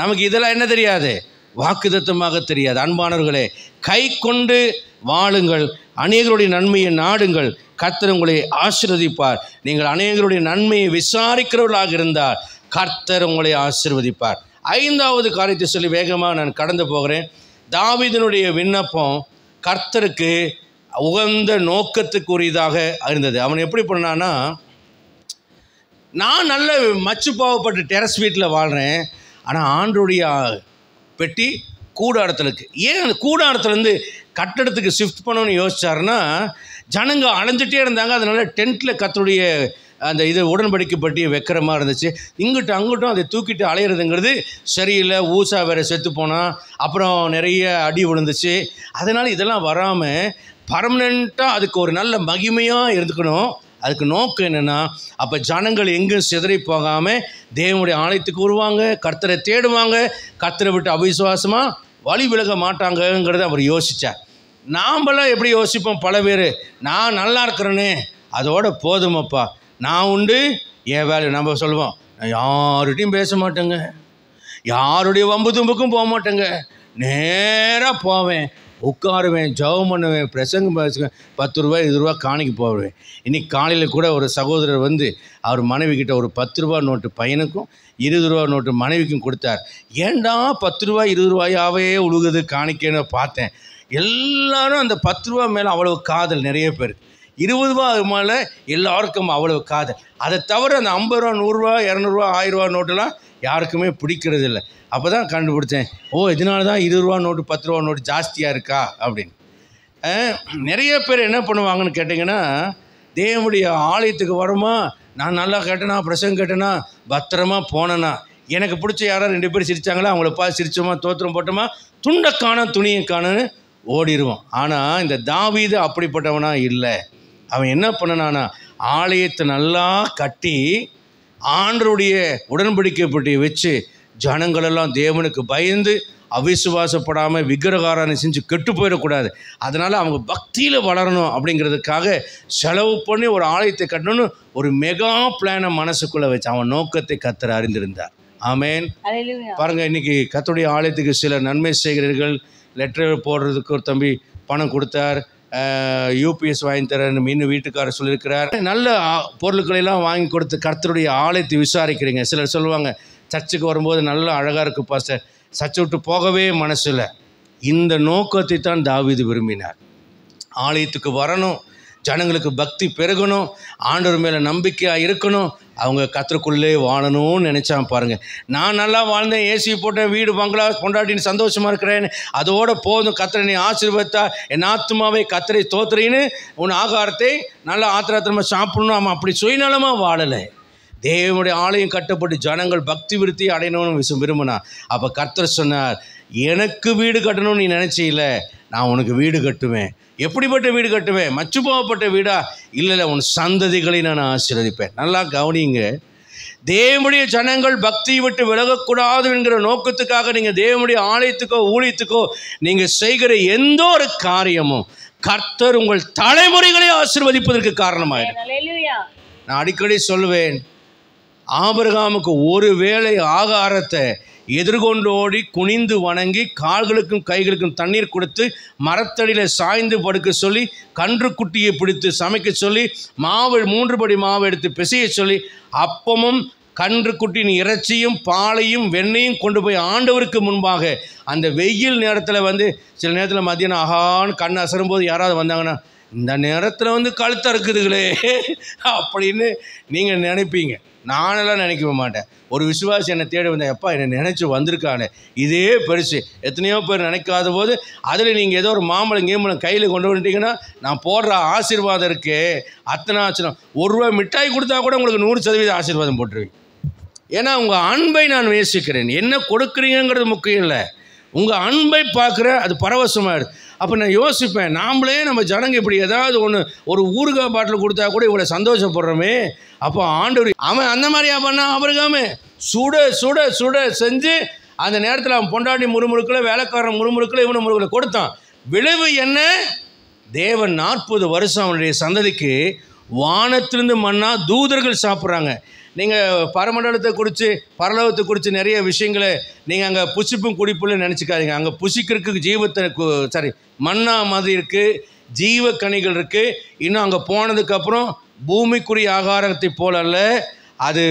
நமக்கு இதெல்லாம் என்ன தெரியாது,
வாக்குத்தத்தமாக தெரியாது. அன்பானவர்களே, கை கொண்டு வாழுங்கள், அநேகருடைய நன்மையை நாடுங்கள், கர்த்தர் உங்களை ஆசீர்வதிப்பார். நீங்கள் அநேகருடைய நன்மையை விசாரிக்கிறவர்களாக இருந்தால் கர்த்தர் உங்களை ஆசீர்வதிப்பார். 5வது காரியத்தை சொல்லி வேகமாக நான் கடந்து போகிறேன். தாவீதினுடைய விண்ணப்பம் கர்த்தருக்கு உகந்த நோக்கத்துக்குரியதாக இருந்தது. அவன் எப்படி பண்ணான்னா, நான் நல்ல மச்சு பாவப்பட்டு டெரஸ் வீட்டில் வாழ்கிறேன், ஆனால் ஆண்டருடைய பெட்டி கூடாரத்தில் இருக்குது. ஏன் அந்த கூடாரத்துலேருந்து கட்டடத்துக்கு ஷிஃப்ட் பண்ணணும்னு யோசிச்சாருன்னா, ஜனங்க அலைஞ்சிட்டே இருந்தாங்க. அதனால் டென்ட்டில் கர்த்தருடைய அந்த இது உடன்படிக்கை பற்றி வைக்கிற மாதிரி இருந்துச்சு. இங்கிட்டும் அங்கிட்டும் அதை தூக்கிட்டு அலையிறதுங்கிறது சரியில்லை. ஊசா வேறு செத்து போனால், அப்புறம் நிறைய அடி விழுந்துச்சு. அதனால் இதெல்லாம் வராமல் பர்மனெண்ட்டாக அதுக்கு ஒரு நல்ல மகிமையாக இருந்துக்கணும். அதுக்கு நோக்கம் என்னென்னா, அப்போ ஜனங்கள் எங்கேயும் சிதறி போகாமல் தேவனுடைய ஆலயத்துக்கு வருவாங்க, கர்த்தரை தேடுவாங்க, கர்த்தரை விட்டு அவிசுவாசமாக வழி விலக மாட்டாங்கங்கிறத அவர் யோசித்தார். நாம்பெல்லாம் எப்படி யோசிப்போம்? பல பேர், நான் நல்லா இருக்கிறேனே அதோட போதுமப்பா, நான் உண்டு என் வேலை. நம்ம சொல்லுவோம், நான் யார்கிட்டையும் பேச மாட்டேங்க, யாருடைய வம்பு தும்புக்கும் போக மாட்டேங்க, நேராக போவேன், உட்காருவேன், ஜெபம் பண்ணுவேன், பிரசங்கம் பேசுவேன், 10 ரூபா 20 ரூபா காணிக்கு போவேன். இன்றைக்கி காலையில் கூட ஒரு சகோதரர் வந்து அவர் மனைவி கிட்ட ஒரு 10 ரூபா நோட்டு பையனுக்கும் 20 ரூபா நோட்டு மனைவிக்கும் கொடுத்தார். ஏண்டா 10 ரூபா 20 ரூபாயாவே உழுகுது காணிக்கன்னு பார்த்தேன். எல்லாரும் அந்த 10 ரூபா மேலே அவ்வளவு காதல். நிறைய பேர் 20 ரூபா மேலே எல்லாருக்கும் அவ்வளவு காதல். அதை தவிர அந்த 50 ரூபா 100 ரூபா 200 ரூபா 1000 ரூபா நோட்டெல்லாம் யாருக்குமே பிடிக்கிறது இல்லை. அப்போ தான் கண்டுபிடிச்சேன், இதனால தான் 20 ரூபா நோட்டு 10 ரூபா நோட்டு ஜாஸ்தியாக இருக்கா அப்படின்னு. நிறைய பேர் என்ன பண்ணுவாங்கன்னு கேட்டிங்கன்னா, தேவனுடைய ஆலயத்துக்கு வருமா, நான் நல்லா கேட்டேனா, பிரசங்கம் கேட்டேனா, பத்திரமா போனேன்னா, எனக்கு பிடிச்ச யாராவது 2 பேர் சிரித்தாங்களா, அவங்கள பார்த்து சிரிச்சோமா, தோத்திரம் போட்டோமா, துண்டை காண துணியை காணன்னு ஓடிடுவோம். ஆனால் இந்த தாவீது அப்படிப்பட்டவனா இல்லை. அவன் என்ன பண்ணனானா, ஆலயத்தை நல்லா கட்டி ஆண்டருடைய உடன்படிக்கை பெட்டியை வச்சு ஜனங்களெல்லாம் தேவனுக்கு பயந்து அவிசுவாசப்படாமல் விக்கிரகாராதனை செஞ்சு கெட்டு போயிடக்கூடாது, அதனால் அவங்க பக்தியில் வளரணும் அப்படிங்கிறதுக்காக செலவு பண்ணி ஒரு ஆலயத்தை கட்டணும்னு ஒரு மெகா பிளானை மனசுக்குள்ளே வச்சு அவன் நோக்கத்தை கர்த்தர் அறிந்திருந்தார். ஆமேன். பாருங்கள், இன்றைக்கி கர்த்தருடைய ஆலயத்துக்கு சில நன்மை செய்கிறீர்கள். லெட்டர் போடுறதுக்கு ஒரு தம்பி பணம் கொடுத்தார், யூபிஎஸ் வாங்கி தரேன்னு இன்னும் வீட்டுக்காரர் சொல்லியிருக்கிறார். நல்ல பொருட்களெல்லாம் வாங்கி கொடுத்து கர்த்தருடைய ஆலயத்தை விசாரிக்கிறீங்க. சிலர் சொல்லுவாங்க, சர்ச்சுக்கு வரும்போது நல்லா அழகாக இருக்குது பாஸ்டர், சர்ச்சை விட்டு போகவே மனசில். இந்த நோக்கத்தை தான் தாவீது விரும்பினார். ஆலயத்துக்கு வரணும், ஜனங்களுக்கு பக்தி பெருகணும், ஆண்டவர் மேலே நம்பிக்கையாக இருக்கணும், அவங்க கர்த்தருக்குள்ளே வாழணும்னு நினச்சான். பாருங்கள், நான் நல்லா வாழ்ந்தேன், ஏசி போட்டேன், வீடு பங்களா கொண்டாடின்னு சந்தோஷமாக இருக்கிறேன், அதோட போதும், கர்த்தரை நீ ஆசீர்வதித்தா என் ஆத்துமாவை கர்த்தரை தோத்துறேன்னு உன் ஆகாரத்தை நல்லா ஆத்திரமாக சாப்பிடணும். அவன் அப்படி சுயநலமாக வாழலை. தேவனுடைய ஆலயம் கட்டப்பட்டு ஜனங்கள் பக்தி விருத்தி அடையணும்னு விரும்பினா. அப்போ கர்த்தர் சொன்னார், எனக்கு வீடு கட்டணும்னு நீ நினச்சில்ல, நான் உனக்கு வீடு கட்டுவேன். எப்படிப்பட்ட வீடு கட்டுவேன்? மச்சு போகப்பட்ட வீடா? இல்லை, உன் சந்ததிகளை நான் ஆசீர்வதிப்பேன். நல்லா கவனிங்க, தேவனுடைய ஜனங்கள் பக்தியை விட்டு விலகக்கூடாது என்கிற நோக்கத்துக்காக நீங்கள் தேவனுடைய ஆலயத்துக்கோ ஊழியத்துக்கோ நீங்கள் செய்கிற எந்த ஒரு காரியமும் கர்த்தர் உங்கள் தலைமுறைகளை ஆசீர்வதிப்பதற்கு காரணமாயிடும். நான் அடிக்கடி சொல்லுவேன், ஆபிரகாமுக்கு ஒரு வேளை ஆகாரத்தை எதிர்கொண்டு ஓடி குனிந்து வணங்கி கால்களுக்கும் கைகளுக்கும் தண்ணீர் கொடுத்து மரத்தடியில் சாய்ந்து படுக்க சொல்லி கன்றுக்குட்டியை பிடித்து சமைக்க சொல்லி 3 படி மாவு எடுத்து பிசைய சொல்லி அப்பமும் கன்றுக்குட்டியின் இறைச்சியும் பாலையும் வெண்ணையும் கொண்டு போய் ஆண்டவருக்கு முன்பாக அந்த வெயில் நேரத்தில் வந்து சில நேரத்தில் மத்தியானம் ஆகான்னு கண் அசரும்போது யாராவது வந்தாங்கன்னா, இந்த நேரத்தில் வந்து கழுத்த இருக்குதுங்களே அப்படின்னு நீங்கள் நினைப்பீங்க. நானெல்லாம் நினைக்க மாட்டேன். ஒரு விசுவாசி என்னை தேடி வந்தேன், எப்பா என்னை நினச்சி வந்திருக்கானே, இதே பெருசு. எத்தனையோ பேர் நினைக்காத போது அதில் நீங்கள் ஏதோ ஒரு மாம்பழம் கேம்பளம் கையில் கொண்டு வந்துட்டீங்கன்னா நான் போடுற ஆசீர்வாதம் இருக்கே அத்தனை ஆச்சரியம். 1 ரூபா மிட்டாய் கொடுத்தா கூட உங்களுக்கு 100% ஆசீர்வாதம் போட்டுருவீங்க. ஏன்னா உங்கள் அன்பை நான் நேசிக்கிறேன். என்ன கொடுக்குறீங்கிறது முக்கியம் இல்லை, உங்கள் அன்பை பார்க்குற அது பரவசமாகிடுது. அப்போ நான் யோசிப்பேன், நாமளே நம்ம ஜனங்க இப்படி ஏதாவது ஒரு ஊறுகாய் பாட்டில் கொடுத்தா கூட இவ்வளோ சந்தோஷப்படுறோமே. அப்போ ஆண்டவர் அவன் அந்த மாதிரியா பண்ணால் அவருக்காமே சுட சுட சுட செஞ்சு அந்த நேரத்தில் அவன் பொண்டாட்டி முறுமுறுக்கில் வேலைக்காரன் முறுமுறுக்கில் இவனை முறுக்கில் கொடுத்தான். விளைவு என்ன? தேவன் 40 வருஷம் அவனுடைய சந்ததிக்கு வானத்திலிருந்து மன்னா தூதர்கள் சாப்பிட்றாங்க. நீங்கள் பரமண்டலத்தை குறித்து பரலோகத்தை குறித்து நிறைய விஷயங்களை நீங்கள் அங்கே புசிப்பும் குடிப்பும் நினச்சிக்காதீங்க. அங்கே புசிக்கிறதுக்கு ஜீவத்தை மன்னா மாதிரி இருக்குது, ஜீவ கனிகள் இருக்குது. இன்னும் அங்கே போனதுக்கப்புறம் பூமிக்குரிய ஆகாரத்தை போல அல்ல, அது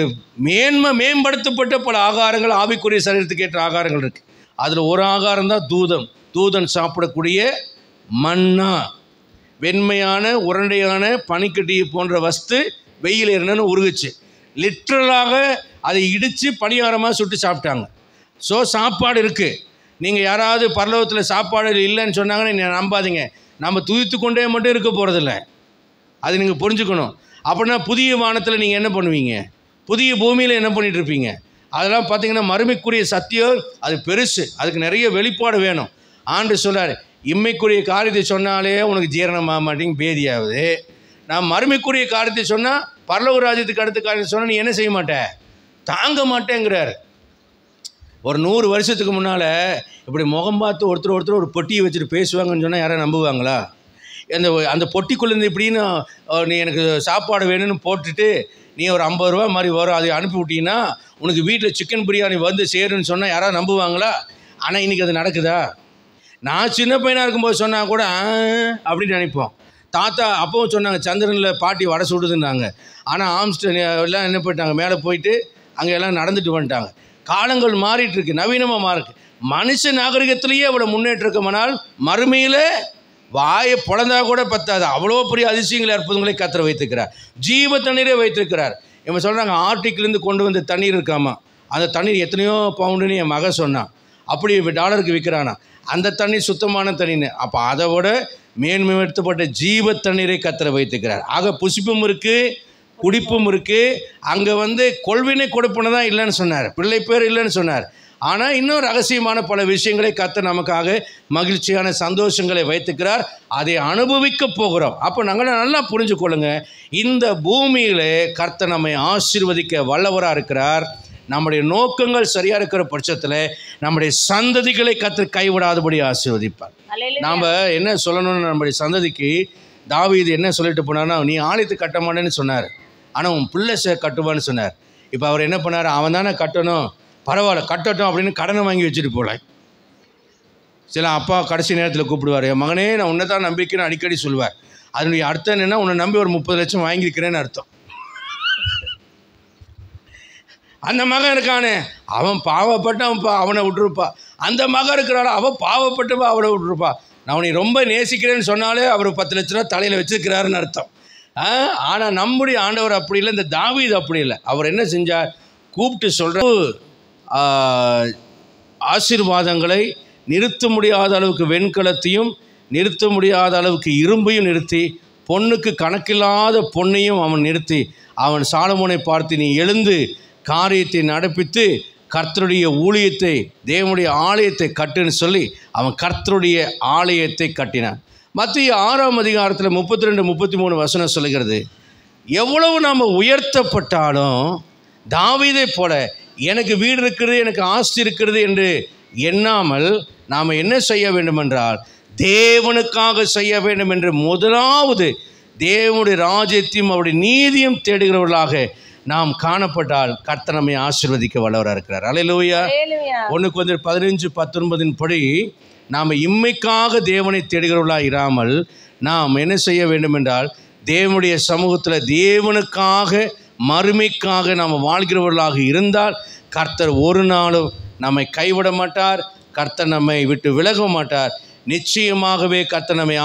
மேம்படுத்தப்பட்ட பல ஆகாரங்கள், ஆவிக்குரிய சரீரத்துக்கு ஏற்ற ஆகாரங்கள் இருக்குது. அதில் ஒரு ஆகாரம் தான் தூதன் சாப்பிடக்கூடிய மன்னா. வெண்மையான உருண்டையான பனிக்கட்டியை போன்ற வஸ்து வெயில் என்னன்னு உருகுச்சு. லிட்ரலாக அதை இடித்து பணியாரமாக சுட்டு சாப்பிட்டாங்க. ஸோ சாப்பாடு இருக்குது. நீங்கள் யாராவது பரலோகத்தில் சாப்பாடு இல்லைன்னு சொன்னாங்கன்னு நீங்கள் நம்பாதீங்க. நம்ம துதித்து கொண்டே மட்டும் இருக்க போகிறதில்ல, அது நீங்கள் புரிஞ்சுக்கணும். அப்படின்னா புதிய வானத்தில் நீங்கள் என்ன பண்ணுவீங்க, புதிய பூமியில் என்ன பண்ணிகிட்டு இருப்பீங்க? அதெல்லாம் பார்த்தீங்கன்னா மறுமைக்குரிய சத்தியம் அது பெருசு, அதுக்கு நிறைய வெளிப்பாடு வேணும். ஆண்டு சொல்கிறார், இம்மைக்குரிய காரியத்தை சொன்னாலே உனக்கு ஜீரணமாக மாட்டேங்க பேதியாகுது. நான் மறுமைக்குரிய காரியத்தை சொன்னால் பரலோக ராஜ்யத்துக்கு அடுத்த காரியத்தை சொன்னால் நீ என்ன செய்ய மாட்டேன், தாங்க மாட்டேங்கிறார். ஒரு 100 வருஷத்துக்கு முன்னால் இப்படி முகம் பார்த்து ஒருத்தர் ஒரு பொட்டியை வச்சுட்டு பேசுவாங்கன்னு சொன்னால் யாரும் நம்புவாங்களா? அந்த பொட்டிக்குள்ளேருந்து இப்படின்னு நீ எனக்கு சாப்பாடு வேணும்னு போட்டுட்டு நீ ஒரு 50 ரூபா மாதிரி வரும், அதை அனுப்பி விட்டீங்கன்னா உனக்கு வீட்டில் சிக்கன் பிரியாணி வந்து சேருன்னு சொன்னால் யாராவது நம்புவாங்களா? ஆனால் இன்றைக்கி அது நடக்குதா? நான் சின்ன பையனாக இருக்கும்போது சொன்னால் கூட அப்படின்னு நினைப்போம். தாத்தா அப்பவும் சொன்னாங்க சந்திரனில் பாட்டி வடை சுடுதுன்னாங்க. ஆனால் ஆம்ஸ்டன் எல்லாம் என்ன போயிட்டாங்க, மேலே போயிட்டு அங்கே எல்லாம் நடந்துட்டு வந்துட்டாங்க. காலங்கள் மாறிட்டுருக்கு, நவீனமாக மாறிருக்கு. மனுஷ நாகரிகத்திலேயே அவ்வளோ முன்னேற்றமானால் மறுமையில் வாயை பொழந்தா கூட பத்தாது, அவ்வளோ பெரிய அதிசயங்களை அற்புதங்களை கர்த்தர் வைத்திருக்கிறார். ஜீவ தண்ணீரே வைத்திருக்கிறார். இவன் சொல்கிறாங்க ஆர்டிக்கிலேருந்து கொண்டு வந்த தண்ணீர் இருக்காமா, அந்த தண்ணீர் எத்தனையோ பவுண்டுன்னு என் மகன் சொன்னான். அப்படி $1 விற்கிறானா, அந்த தண்ணீர் சுத்தமான தண்ணீர். அப்போ அதை விட மேன்மைப்படுத்தப்பட்ட ஜீவ தண்ணீரை கர்த்தர் வைத்திருக்கிறார். ஆக புசிப்பும் இருக்குது, குடிப்பும் இருக்குது. அங்கே கொள்வினை கொடுப்பன தான் இல்லைன்னு சொன்னார், பிள்ளை பேர் இல்லைன்னு சொன்னார். ஆனால் இன்னும் ரகசியமான பல விஷயங்களை கர்த்தர் நமக்காக மகிழ்ச்சியான சந்தோஷங்களை வைத்துக்கிறார். அதை அனுபவிக்க போகிறோம். அப்போ நாங்கள் நல்லா புரிஞ்சுக்கொள்ளுங்க, இந்த பூமியில் கர்த்தர் நம்மை ஆசீர்வதிக்க வல்லவராக இருக்கிறார். நம்முடைய நோக்கங்கள் சரியாக இருக்கிற பட்சத்தில் நம்முடைய சந்ததிகளை கர்த்தர் கைவிடாதபடி ஆசீர்வதிப்பார். நாம் என்ன சொல்லணும்னு, நம்முடைய சந்ததிக்கு தாவீது என்ன சொல்லிட்டு போனார்னா, நீ ஆலயத்தை கட்ட மாட்டேன்னு சொன்னார், ஆனால் உன் பிள்ளை கட்டுவான்னு சொன்னார். இப்போ அவர் என்ன பண்ணார், அவன் தானே கட்டணும், பரவாயில்ல கட்டட்டும் அப்படின்னு கடனை வாங்கி வச்சுட்டு போகல. சில அப்பா கடைசி நேரத்தில் கூப்பிடுவார், என் மகனே நான் உன்னை தான் நம்பிக்கைன்னு அடிக்கடி சொல்லுவார். அதனுடைய அர்த்தம் என்னென்னா, உன்னை நம்பி ஒரு 30 லட்சம் வாங்கியிருக்கிறேன்னு அர்த்தம். அந்த மகன் இருக்கானே அவன் பாவப்பட்டு அவனை விட்டுருப்பா, அந்த மகன் இருக்கிறாள் அவன் பாவப்பட்டு அவனை விட்டுருப்பா. நான் அவனை ரொம்ப நேசிக்கிறேன்னு சொன்னாலே அவர் 10 லட்ச ரூபா தலையில் வச்சுருக்கிறாருன்னு அர்த்தம். ஆனால் நம்முடைய ஆண்டவர் அப்படி இல்லை, இந்த தாவீது அப்படி இல்லை. அவர் என்ன செஞ்சார், கூப்பிட்டு சொல்கிற ஆசீர்வாதங்களை நிறுத்த முடியாத அளவுக்கு வெண்கலத்தையும் நிறுத்த முடியாத அளவுக்கு இரும்பையும் நிறுத்தி, பொண்ணுக்கு கணக்கில்லாத பொண்ணையும் அவன் நிறுத்தி, அவன் சாலமோனை பார்த்து நீ எழுந்து காரியத்தை நடப்பித்து கர்த்தருடைய ஊழியத்தை, தேவனுடைய ஆலயத்தை கட்டுன்னு சொல்லி அவன் கர்த்தருடைய ஆலயத்தை கட்டினான். மத்திய 6ஆம் அதிகாரத்தில் 32-33 வசனம் சொல்லுகிறது, எவ்வளவு நாம் உயர்த்தப்பட்டாலும் தாவீதை போல எனக்கு வீடு இருக்கிறது, எனக்கு ஆஸ்தி இருக்கிறது என்று எண்ணாமல் நாம் என்ன செய்ய வேண்டுமென்றால் தேவனுக்காக செய்ய வேண்டும் என்று முதலாவது தேவனுடைய ராஜ்யத்தையும் அவருடைய நீதியும் தேடுகிறவர்களாக நாம் காணப்பட்டால் கர்த்தர் நம்மை ஆசீர்வதிக்க வல்லவராக இருக்கிறார். அல்லேலூயா. 1 கொரிந்தியர் 15-19 படி நாம் இம்மைக்காக தேவனை தேடுகிறவர்களாக இராமல் நாம் என்ன செய்ய வேண்டும் என்றால் தேவனுடைய சமூகத்தில் தேவனுக்காக மறுமைக்காக நாம் வாழ்கிறவர்களாக இருந்தால் கர்த்தர் ஒரு நாளும் நம்மை கைவிட மாட்டார், கர்த்தர் நம்மை விட்டு விலக மாட்டார். நிச்சயமாகவே கர்த்தர் நம்மை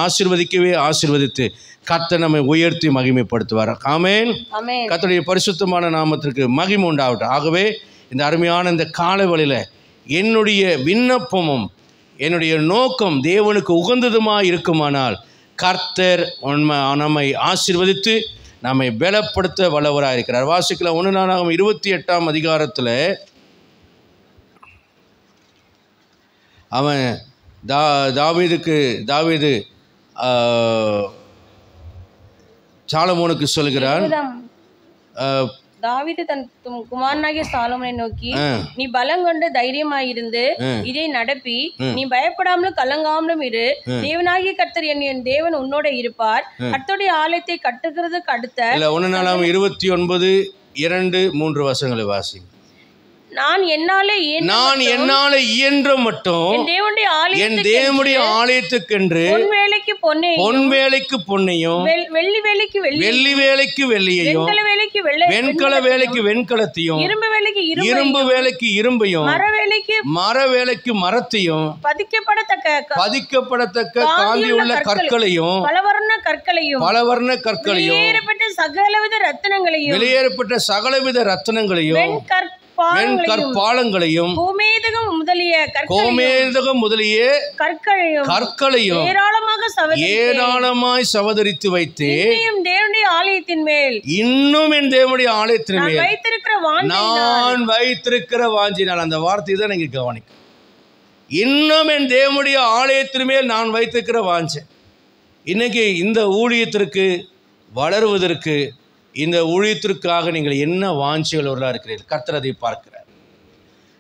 ஆசீர்வதித்து கர்த்தர் நம்மை உயர்த்தி மகிமைப்படுத்துவார். ஆமென். கர்த்தருடைய பரிசுத்தமான நாமத்திற்கு மகிமை உண்டாகட்டும். ஆகவே இந்த அருமையான இந்த காலவெளியில் என்னுடைய விண்ணப்பமும் என்னுடைய நோக்கம் தேவனுக்கு உகந்ததுமாக இருக்குமானால் கர்த்தர் நம்மை ஆசீர்வதித்து நம்மை பலப்படுத்த வல்லவராக இருக்கிறார். வாசிக்கலாம் 1 நாளாகமம் 28ஆம் அதிகாரத்தில் அவன் தாவீது சாலமோனுக்கு சொல்கிறான்,
தாவீது தன் குமாரனாகிய சாலோமோனை நோக்கி, நீ பலங்கொண்டு தைரியமாயிருந்து இதை நடப்பி, நீ பயப்படாமலும் கலங்காமலும் இரு. தேவனாகிய கர்த்தர் என் தேவன் உன்னோட இருப்பார். கர்த்தருடைய ஆலயத்தை கட்டுகிறதுக்கு அடுத்த
1 நாளாகமம் 29:2-3 வசனங்களை வாசிங்க.
நான் என்னாலே
இயன்ற மட்டும் என் தேவனுடைய ஆலயத்துக்கென்று பொன் வேலைக்கு பொன்னையும்
வெள்ளி வேலைக்கு
வெள்ளியையும் வெண்கல வேலைக்கு வெண்கலத்தையும் இரும்பு வேலைக்கு இரும்பையும் மர வேலைக்கு மரத்தையும் பதிக்கப்படத்தக்க காந்தியுள்ள கற்களையும் பலவர்ண கற்களையும் வெளியேறப்பட்ட சகலவித ரத்தினங்களையும் வெண்கற்பாலங்களையும் கோமேதகம் முதலிய கற்களையும் ஏராளமாய் சவதரித்து வைத்து இன்னும் என் தேவனுடைய ஆலயத்தின் மேல் நான் வைத்திருக்கிற வாஞ்சினால், அந்த வார்த்தை தான் நீங்க கவனிக்கும். இன்னும் என் தேவனுடைய ஆலயத்தின் மேல் நான் வைத்திருக்கிற வாஞ்சை. இன்னைக்கு இந்த ஊழியத்திற்கு வளருவதற்கு, இந்த ஊழியத்திற்காக நீங்கள் என்ன வாஞ்சிகளோடு இருக்கிறீர்கள்? கர்த்தர் அதை பார்க்கிறார்.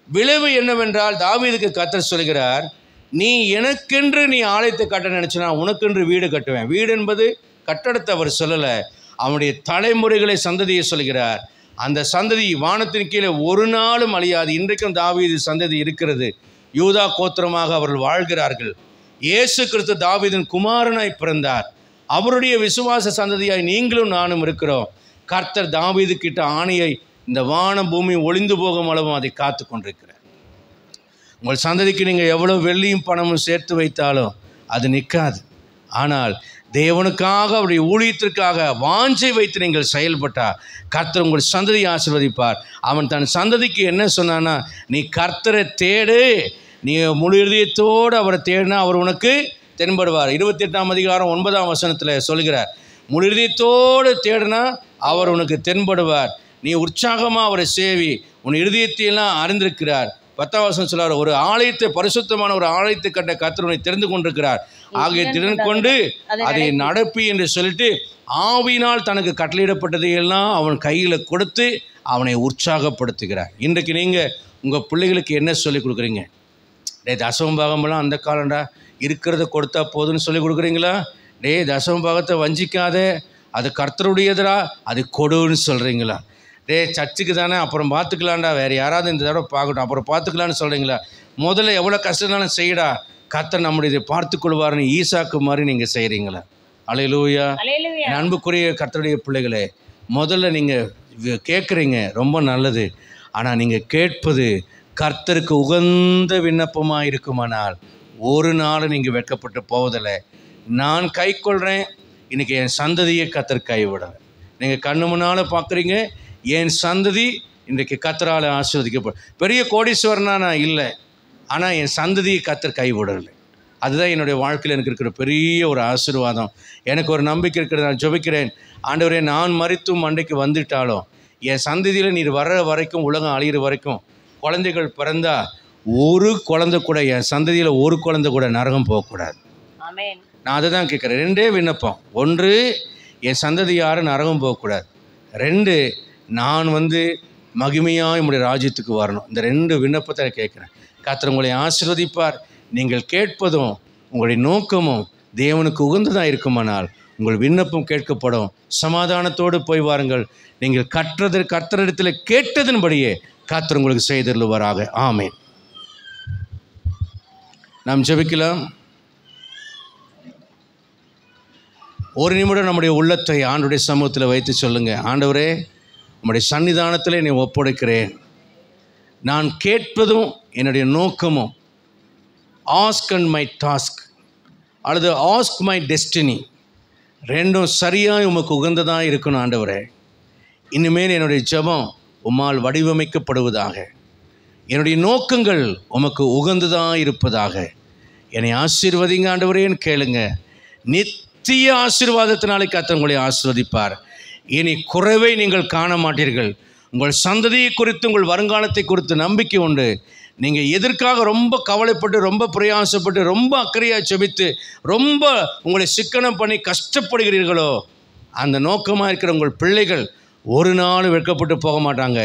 விளைவு என்னவென்றால், தாவீதுக்கு கர்த்தர் சொல்கிறார், நீ எனக்கென்று நீ ஆலயத்தை கட்ட நினைச்சனா உனக்கென்று வீடு கட்டுவேன். வீடு என்பது கட்டடத்தை அவர் சொல்லலை, அவனுடைய தலைமுறைகளை சந்ததியை சொல்கிறார். அந்த சந்ததி வானத்தின் கீழே ஒரு நாளும் அழியாது. இன்றைக்கும் தாவீது சந்ததி இருக்கிறது. யூதா கோத்திரமாக அவர்கள் வாழ்கிறார்கள். இயேசு கிறிஸ்து தாவீதின் குமாரனாய் பிறந்தார். அவருடைய விசுவாச சந்ததியாய் நீங்களும் நானும் இருக்கிறோம். கர்த்தர் தாவீது கிட்ட ஆணையை இந்த வானம் பூமி ஒளிந்து போகும் அளவும் அதை காத்து கொண்டிருக்கிறார். உங்கள் சந்ததிக்கு நீங்கள் எவ்வளோ வெள்ளியும் பணமும் சேர்த்து வைத்தாலும் அது நிற்காது. ஆனால் தேவனுக்காக, அவருடைய ஊழியத்திற்காக வாஞ்சை வைத்து நீங்கள் செயல்பட்டால் கர்த்தர் உங்கள் சந்ததியை ஆசீர்வதிப்பார். அவன் தன் சந்ததிக்கு என்ன சொன்னான்னா, நீ கர்த்தரை தேடு, நீ முழு இதயத்தோடு அவரை தேடினா அவர் உனக்கு தென்படுவார். 28 சொல்கிறார், முழு இதயத்தோடு தேடினா அவர் உனக்கு தென்படுவார். நீ உற்சாகமாக அவரை சேவி, உன் இருதயத்தையெல்லாம் அறிந்திருக்கிறார். 10 சொல்றார், ஒரு ஆலயத்தை, பரிசுத்தமான ஒரு ஆலயத்தை கட்ட கர்த்தர் உன்னை தெரிந்து கொண்டிருக்கிறார். ஆகிய திறன் கொண்டு அதை நடப்பி என்று சொல்லிட்டு ஆவியினால் தனக்கு கட்டளையிடப்பட்டதையெல்லாம் அவன் கையில் கொடுத்து அவனை உற்சாகப்படுத்துகிறார். இன்றைக்கு நீங்கள் உங்கள் பிள்ளைகளுக்கு என்ன சொல்லிக் கொடுக்குறீங்க? தசமபாகமெல்லாம் அந்த காலண்டா, இருக்கிறத கொடுத்தா போதுன்னு சொல்லி கொடுக்குறீங்களா? தசமபாகத்தை வஞ்சிக்காத, அது கர்த்தருடையதுடா, அது கொடுன்னு சொல்கிறீங்களா? சர்ச்சுக்கு தானே, அப்புறம் பார்த்துக்கலாம்டா, வேறு யாராவது இந்த தடவை பார்க்கட்டும், அப்புறம் பார்த்துக்கலான்னு சொல்கிறீங்களா? முதல்ல எவ்வளோ கஷ்டம்னாலும் செய்யடா, கர்த்தர் நம்முடைய இதை பார்த்து கொள்வார்னு ஈசாக்கு மாதிரி நீங்கள் செய்கிறீங்களா? அல்லேலூயா. என் அன்புக்குரிய கர்த்தருடைய பிள்ளைகளே, முதல்ல நீங்கள் கேட்குறீங்க, ரொம்ப நல்லது. ஆனால் நீங்கள் கேட்பது கர்த்தருக்கு உகந்த விண்ணப்பமாக இருக்குமானால் ஒரு நாள் நீங்கள் வெட்கப்பட்டு போவதில்லை. நான் கை கொள்கிறேன், இன்றைக்கி என் சந்ததியை கர்த்தர் கைவிடலை. நீங்கள் கண்ணு முன்னால் பார்க்குறீங்க, என் சந்ததி இன்றைக்கு கர்த்தரால் ஆசீர்வதிக்கப்படும். பெரிய கோடீஸ்வரனா நான் இல்லை, ஆனால் என் சந்ததியை கர்த்தர் கைவிடலை. அதுதான் என்னுடைய வாழ்க்கையில் எனக்கு இருக்கிற பெரிய ஒரு ஆசீர்வாதம். எனக்கு ஒரு நம்பிக்கை இருக்கிறது. நான் ஜெபிக்கிறேன், ஆண்டவரே, நான் மரித்தும் அன்றைக்கு வந்துட்டாலும் என் சந்ததியில் நீர் வர்ற வரைக்கும், உலகம் அழிகிற வரைக்கும் குழந்தைகள் பிறந்தா ஒரு குழந்தை கூட, என் சந்ததியில் ஒரு குழந்தை கூட நரகம் போகக்கூடாது. நான் அதை தான் கேட்குறேன். 2 விண்ணப்பம். 1, என் சந்ததி யாரும் நரகம் போகக்கூடாது. 2, நான் மகிமையாக என்னுடைய ராஜ்யத்துக்கு வரணும். இந்த 2 விண்ணப்பத்தை கேட்குறேன். கர்த்தர் உங்களை ஆசீர்வதிப்பார். நீங்கள் கேட்பதும் உங்களுடைய நோக்கமும் தேவனுக்கு உகந்ததாக இருக்குமானால் உங்கள் விண்ணப்பம் கேட்கப்படும். சமாதானத்தோடு போய் வாருங்கள். நீங்கள் கர்த்தரிடத்தில் கேட்டதன்படியே கர்த்தர் உங்களுக்கு செய்தருளுவாராக. ஆமென். நாம் ஜெபிக்கலாம். ஒரு நிமிடம் நம்முடைய உள்ளத்தை ஆண்டவருடைய சமூகத்தில் வைத்து சொல்லுங்கள், ஆண்டவரே, நம்முடைய சன்னிதானத்தில் என்னை ஒப்படைக்கிறேன். நான் கேட்பதும் என்னுடைய நோக்கமும் ஆஸ்க் அண்ட் மை டாஸ்க் அல்லது ஆஸ்க் மை டெஸ்டினி 2 சரியாக உமக்கு உகந்ததாக இருக்கணும். ஆண்டவரே, இனிமேல் என்னுடைய ஜெபம் உம்மால் வடிவமைக்கப்படுவதாக, என்னுடைய நோக்கங்கள் உமக்கு உகந்ததாக இருப்பதாக. என்னை ஆசீர்வதிங்க ஆண்டவரேன்னு கேளுங்க. நித்திய ஆசீர்வாதத்தினாலே கர்த்தர் உங்களை ஆசீர்வதிப்பார். இனி குறைவை நீங்கள் காண மாட்டீர்கள். உங்கள் சந்ததியை குறித்து, உங்கள் வருங்காலத்தை குறித்து நம்பிக்கை உண்டு. நீங்கள் எதற்காக ரொம்ப கவலைப்பட்டு, ரொம்ப பிரயாசப்பட்டு, ரொம்ப அக்கறையாக செபித்து, ரொம்ப உங்களை சிக்கனம் பண்ணி கஷ்டப்படுகிறீர்களோ, அந்த நோக்கமாக இருக்கிற உங்கள் பிள்ளைகள்
ஒரு நாள் வெட்கப்பட்டு போக மாட்டாங்க.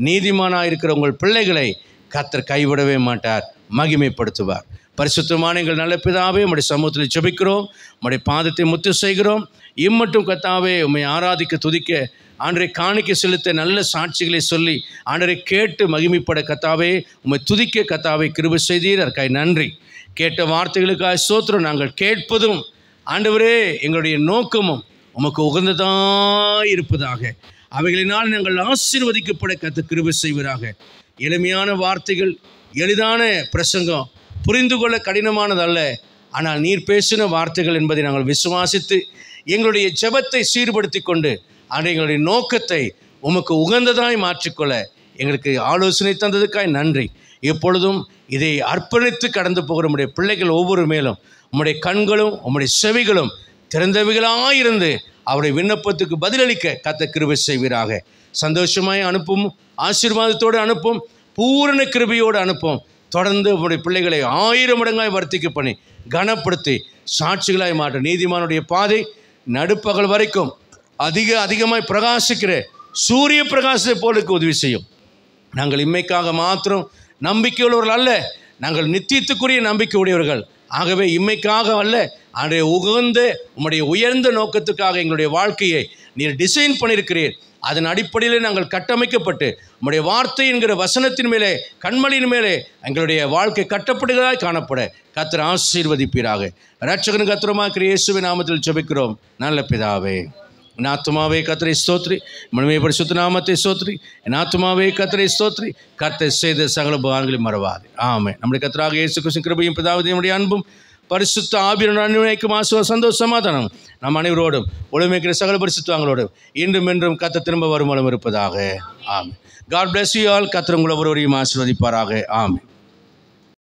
நீதிமானாக இருக்கிற உங்கள் பிள்ளைகளை கர்த்தர் கைவிடவே மாட்டார், மகிமைப்படுத்துவார். பரிசுத்தமான எங்கள் நல்ல பிதாவே, உம்முடைய சமூகத்தில் ஜெபிக்கிறோம், உம்முடைய பாதத்தை முத்து செய்கிறோம். இம்மட்டும் கர்த்தாவே உம்மை ஆராதிக்க துதிக்க ஆண்டரை காணிக்க செலுத்த நல்ல சாட்சிகளை சொல்லி ஆண்டரை கேட்டு மகிமைப்பட கர்த்தாவே உம்மை துதிக்க கர்த்தாவே கிருபை செய்தீர். அதற்காக நன்றி. கேட்ட வார்த்தைகளுக்காக ஸ்தோத்திரம். நாங்கள் கேட்பதும் ஆண்டவரே எங்களுடைய நோக்கமும் உமக்கு உகந்ததாக இருப்பதாக. அவைகளினால் நாங்கள் ஆசீர்வதிக்கப்பட கர்த்தர் கிருபை செய்வீராக. எளிமையான வார்த்தைகள், எளிதான பிரசங்கம், புரிந்து கொள்ள கடினமானதல்ல. ஆனால் நீர் பேசின வார்த்தைகள் என்பதை நாங்கள் விசுவாசித்து எங்களுடைய ஜெபத்தை சீர்படுத்தி கொண்டு எங்களுடைய நோக்கத்தை உமக்கு உகந்ததாய் மாற்றிக்கொள்ள எங்களுக்கு ஆலோசனை தந்ததுக்காய் நன்றி. எப்பொழுதும் இதை அர்ப்பணித்து கடந்து போகிற உம்முடைய பிள்ளைகள் ஒவ்வொரு மேலும் உம்முடைய கண்களும் உம்முடைய செவிகளும் திறந்தவைகளாயிருந்து அவருடைய விண்ணப்பத்துக்கு பதிலளிக்க கர்த்தர் கிருபை செய்வீராக. சந்தோஷமாய் அனுப்பும், ஆசீர்வாதத்தோடு அனுப்பும், பூரண கிருபையோடு அனுப்பும். தொடர்ந்து உம்முடைய பிள்ளைகளை 1000 மடங்காய் வர்த்திக்க பண்ணி கனப்படுத்தி சாட்சிகளாய் மாற்ற நீதிமானுடைய பாதை நடுப்பகல் வரைக்கும் அதிகமாய் பிரகாசிக்கிற சூரிய பிரகாசத்தை போலுக்கு உதவி செய்யும். நாங்கள் இம்மைக்காக மாத்திரம் நம்பிக்கையுள்ளவர்கள் அல்ல, நாங்கள் நித்தியத்துக்குரிய நம்பிக்கை உடையவர்கள். ஆகவே இம்மைக்காக அல்ல, அன்றைய உகந்த உம்முடைய உயர்ந்த நோக்கத்துக்காக எங்களுடைய வாழ்க்கையை நீர் டிசைன் பண்ணியிருக்கிறீர். அதன் அடிப்படையில் நாங்கள் கட்டமைக்கப்பட்டு உம்முடைய வார்த்தை என்கிற வசனத்தின் மேலே, கண்மணியின் மேலே எங்களுடைய வாழ்க்கை கட்டப்படுவதாய் காணப்பட கர்த்தர் ஆசீர்வதிப்பீராக. இரட்சகன் கர்த்தருமாகிய இயேசுவின் நாமத்தில் ஜெபிக்கிறோம் நல்ல பிதாவே. என் ஆத்துமாவே கர்த்தரை ஸ்தோத்திரி, மகிமை பரிசுத்த நாமத்தை ஸ்தோத்திரி. என் ஆத்துமாவே கர்த்தரை ஸ்தோத்திரி, கர்த்தர் செய்த சகல உபகாரங்களையும் மறவாதே. ஆமென். நம்முடைய கர்த்தராக இயேசு கிறிஸ்துவின் கிருபையும் பிதாவின் நம்முடைய அன்பும் பரிசுத்த ஆவியின் அன்பினைக்கும் சந்தோஷ சமாதானம் நம் அனைவரோடும் ஒளிமைக்கிற சகல பரிசுத்தவான்களோடும் இன்றும் என்றும் கர்த்தர் திரும்ப வருமானம் இருப்பதாக. ஆமென். God bless you all. கர்த்தர் உங்களை ஒருவரையும் ஆசீர்வதிப்பாராக. ஆமென்.